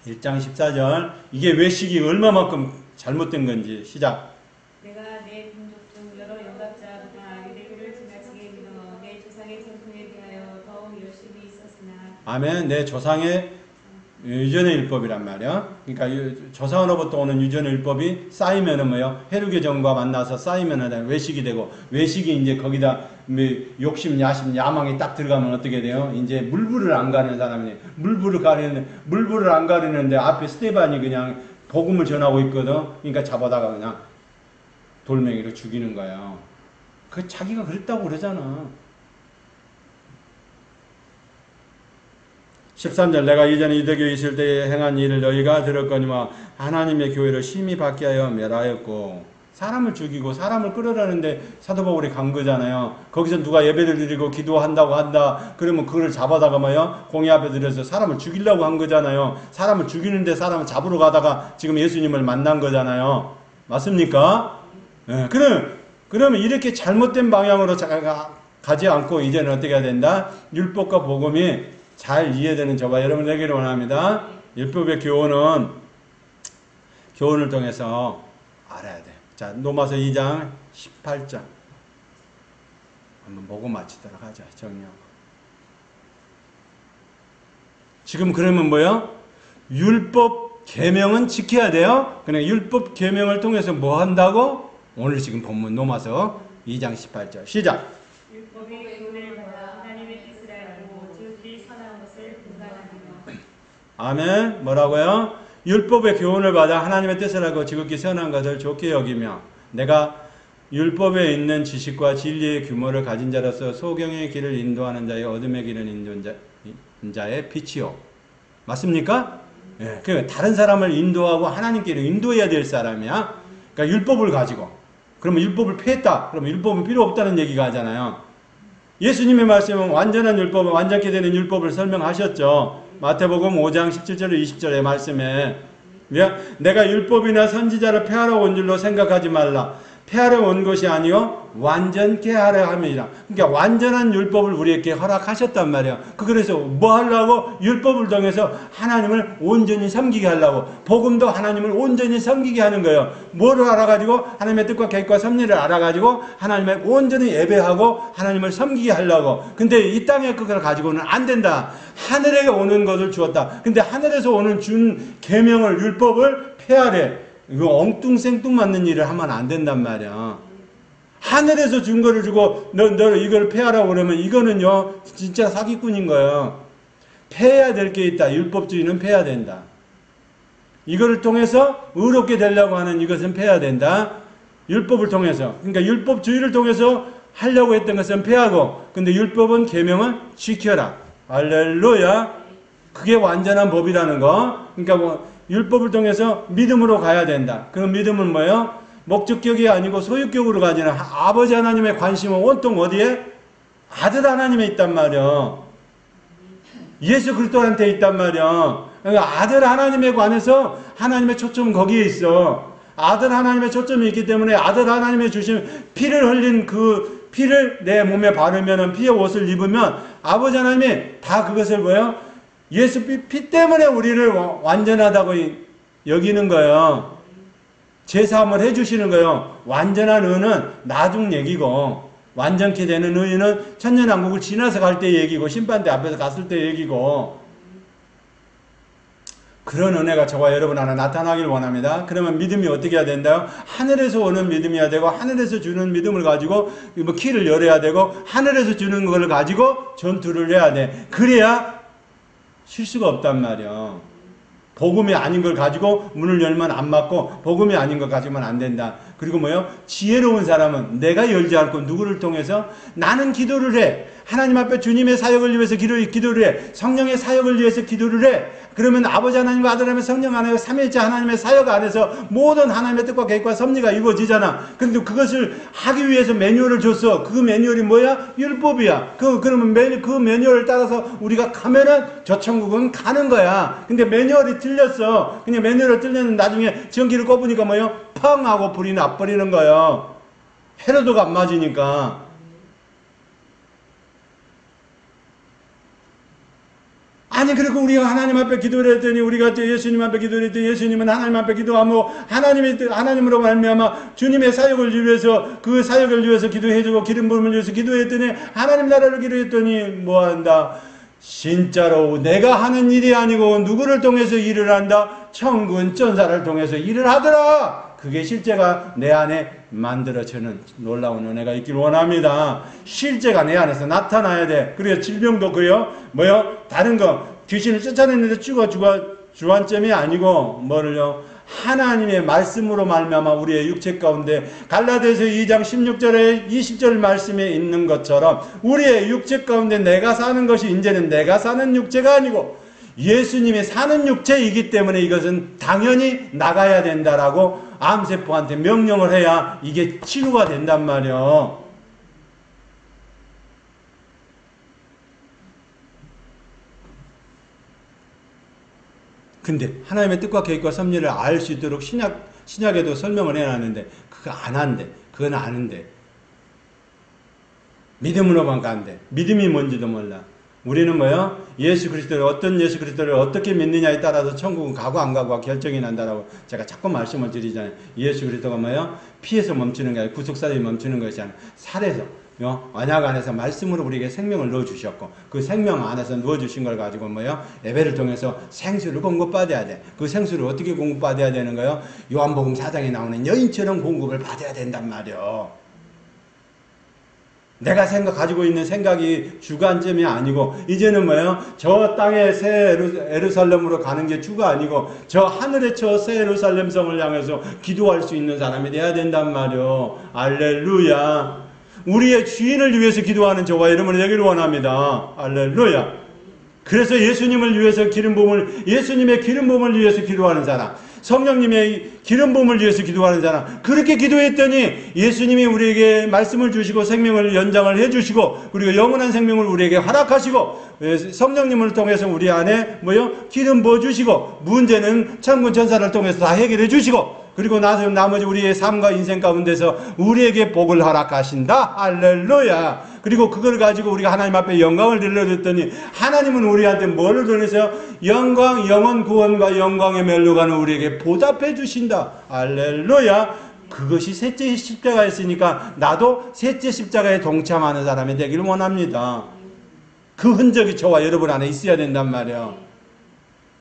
1장 14절. 이게 외식이 얼마만큼 잘못된 건지. 시작. 내가 내 동족 중 여러 영갑자보다 유대교를 지나치게 믿어 내 조상의 전통에 대하여 더욱 열심히 있었으나. 아멘. 내 조상의 유전의 율법이란 말이야. 그러니까 조상으로부터 오는 유전의 율법이 쌓이면은 뭐요? 헤루게정과 만나서 쌓이면은 외식이 되고, 외식이 이제 거기다 욕심, 야심, 야망이 딱 들어가면 어떻게 돼요? 이제 물불을 안 가리는 사람이 물불을 안 가리는데 앞에 스테반이 그냥 복음을 전하고 있거든. 그러니까 잡아다가 그냥 돌멩이로 죽이는 거야. 그 자기가 그랬다고 그러잖아. 13절. 내가 이전에 유대교에 있을 때에 행한 일을 너희가 들었거니와 하나님의 교회를 심히 받게 하여 멸하였고. 사람을 죽이고 사람을 끌어라는데 사도 바울이 간 거잖아요. 거기서 누가 예배를 드리고 기도한다고 한다. 그러면 그걸 잡아다가 뭐요? 공의 앞에 들여서 사람을 죽이려고 한 거잖아요. 사람을 죽이는데 사람을 잡으러 가다가 지금 예수님을 만난 거잖아요. 맞습니까? 네. 그러면 이렇게 잘못된 방향으로 가지 않고 이제는 어떻게 해야 된다? 율법과 복음이 잘 이해되는 저와 여러분 되기를 원합니다. 율법의 교훈을 통해서 알아야 돼. 자, 로마서 2장 18장 한번 보고 마치도록 하자. 정리하고. 지금 그러면 뭐요? 율법 계명은 지켜야 돼요. 그냥 율법 계명을 통해서 뭐 한다고? 오늘 지금 본문 로마서 2장 18절 시작. 율법의 교훈을 받아 하나님의 뜻을 알고 지극히 선한 것을 분간하며. 아멘. 뭐라고요? 율법의 교훈을 받아 하나님의 뜻을 알고 지극히 선한 것을 좋게 여기며. 내가 율법에 있는 지식과 진리의 규모를 가진 자로서 소경의 길을 인도하는 자의 어둠의 길을 인도하는 자의 빛이요. 맞습니까? 예, 그러니까 다른 사람을 인도하고 하나님께로 인도해야 될 사람이야. 그러니까 율법을 가지고. 그러면 율법을 폐했다. 그러면 율법은 필요 없다는 얘기가 하잖아요. 예수님의 말씀은 완전한 율법은 완전케 되는 율법을 설명하셨죠. 마태복음 5장 17절 20절의 말씀에 내가 율법이나 선지자를 폐하러 온 줄로 생각하지 말라. 폐하러 온 것이 아니요 완전케 하려 함이라. 그러니까 완전한 율법을 우리에게 허락하셨단 말이야. 그래서 뭐 하려고? 율법을 통해서 하나님을 온전히 섬기게 하려고. 복음도 하나님을 온전히 섬기게 하는 거예요. 뭐를 알아가지고? 하나님의 뜻과 계획과 섭리를 알아가지고 하나님을 온전히 예배하고 하나님을 섬기게 하려고. 근데 이 땅의 그걸 가지고는 안 된다. 하늘에 오는 것을 주었다. 근데 하늘에서 오는 준 계명을 율법을 폐하래. 이거 엉뚱생뚱 맞는 일을 하면 안 된단 말이야. 하늘에서 준 거를 주고 너 이걸 폐하라고 그러면 이거는요 진짜 사기꾼인 거예요. 폐해야 될 게 있다. 율법주의는 폐해야 된다. 이거를 통해서 의롭게 되려고 하는 이것은 폐해야 된다. 율법을 통해서. 그러니까 율법주의를 통해서 하려고 했던 것은 폐하고, 근데 율법은 계명은 지켜라. 할렐루야. 그게 완전한 법이라는 거. 그러니까 율법을 통해서 믿음으로 가야 된다. 그 믿음은 뭐예요? 목적격이 아니고 소유격으로 가지는 아버지 하나님의 관심은 온통 어디에? 아들 하나님에 있단 말이야. 예수 그리스도한테 있단 말이야. 그러니까 아들 하나님에 관해서 하나님의 초점은 거기에 있어. 아들 하나님의 초점이 있기 때문에 아들 하나님의 주신 피를 흘린 그 피를 내 몸에 바르면 피의 옷을 입으면 아버지 하나님이 다 그것을 뭐예요? 예수 피 때문에 우리를 완전하다고 여기는 거예요. 제사함을 해주시는 거예요. 완전한 의는 나중 얘기고. 완전케 되는 의인은 천년왕국을 지나서 갈 때 얘기고 심판대 앞에서 갔을 때 얘기고 그런 은혜가 저와 여러분 안에 나타나길 원합니다. 그러면 믿음이 어떻게 해야 된다요? 하늘에서 오는 믿음이어야 되고 하늘에서 주는 믿음을 가지고 뭐 키를 열어야 되고 하늘에서 주는 걸 가지고 전투를 해야 돼. 그래야 실수가 없단 말이야. 복음이 아닌 걸 가지고 문을 열면 안 맞고 복음이 아닌 걸 가지고는 안 된다. 그리고 뭐요? 지혜로운 사람은 내가 열지 않고 누구를 통해서 나는 기도를 해. 하나님 앞에 주님의 사역을 위해서 기도를 해. 성령의 사역을 위해서 기도를 해. 그러면 아버지 하나님과 아들 하나님 성령 안에 삼위일체 하나님의 사역 안에서 모든 하나님의 뜻과 계획과 섭리가 이루어지잖아. 그런데 그것을 하기 위해서 매뉴얼을 줬어. 그 매뉴얼이 뭐야? 율법이야. 그러면 그 매뉴얼을 따라서 우리가 가면은 저 천국은 가는 거야. 근데 매뉴얼이 틀렸어. 그냥 매뉴얼을 틀렸는데 나중에 전기를 꺼보니까 뭐요? 펑 하고 불이 나버리는 거예요. 헤로도가 안 맞으니까. 아니 그리고 우리가 하나님 앞에 기도를 했더니 우리가 예수님 앞에 기도를 했더니 예수님은 하나님 앞에 기도하고 하나님으로 말미암아 주님의 사역을 위해서 그 사역을 위해서 기도해주고 기름 부음을 위해서 기도했더니 하나님 나라를 기도했더니 뭐한다? 진짜로 내가 하는 일이 아니고 누구를 통해서 일을 한다? 천군 천사를 통해서 일을 하더라. 그게 실제가 내 안에 만들어지는 놀라운 은혜가 있길 원합니다. 실제가 내 안에서 나타나야 돼. 그래서 질병도 그요 뭐요? 다른 거 귀신을 쫓아내는데 주안점이 아니고 뭐를요? 하나님의 말씀으로 말미암아 우리의 육체 가운데 갈라디아서 2장 16절에 20절 말씀에 있는 것처럼 우리의 육체 가운데 내가 사는 것이 이제는 내가 사는 육체가 아니고 예수님이 사는 육체이기 때문에 이것은 당연히 나가야 된다라고 암세포한테 명령을 해야 이게 치유가 된단 말이에요. 근데 하나님의 뜻과 계획과 섭리를 알 수 있도록 신약에도 설명을 해놨는데 그거 안 한대. 그건 아는데. 믿음으로만 간대. 믿음이 뭔지도 몰라. 우리는 뭐요? 예수 그리스도를 어떤 예수 그리스도를 어떻게 믿느냐에 따라서 천국은 가고 안 가고가 결정이 난다라고 제가 자꾸 말씀을 드리잖아요. 예수 그리스도가 뭐요? 피에서 멈추는 게 아니라 구속사에 멈추는 것이 아니라 살에서 언약 안에서 말씀으로 우리에게 생명을 넣어주셨고 그 생명 안에서 넣어주신 걸 가지고 뭐요? 예배를 통해서 생수를 공급받아야 돼. 그 생수를 어떻게 공급받아야 되는 거요? 요한복음 4장에 나오는 여인처럼 공급을 받아야 된단 말이요. 내가 가지고 있는 생각이 주관점이 아니고 이제는 뭐예요? 저 땅의 새 예루살렘으로 가는 게 주가 아니고 저 하늘의 저 새 예루살렘 성을 향해서 기도할 수 있는 사람이 돼야 된단 말이요. 알렐루야. 우리의 주인을 위해서 기도하는 저와 여러분이 되기를 원합니다. 알렐루야. 그래서 예수님을 위해서 예수님의 기름 부음을 위해서 기도하는 사람, 성령님의 기름 부음을 위해서 기도하는 사람, 그렇게 기도했더니 예수님이 우리에게 말씀을 주시고 생명을 연장을 해주시고 그리고 영원한 생명을 우리에게 허락하시고 성령님을 통해서 우리 안에 기름 부어주시고 문제는 천군 천사를 통해서 다 해결해 주시고 그리고 나머지 우리의 삶과 인생 가운데서 우리에게 복을 허락하신다. 할렐루야. 그리고 그걸 가지고 우리가 하나님 앞에 영광을 들려줬더니 하나님은 우리한테 뭐를 전해서 영광, 영원 구원과 영광의 멸류관을 우리에게 보답해 주신다. 할렐루야. 그것이 셋째 십자가였으니까 나도 셋째 십자가에 동참하는 사람이 되기를 원합니다. 그 흔적이 저와 여러분 안에 있어야 된단 말이에요.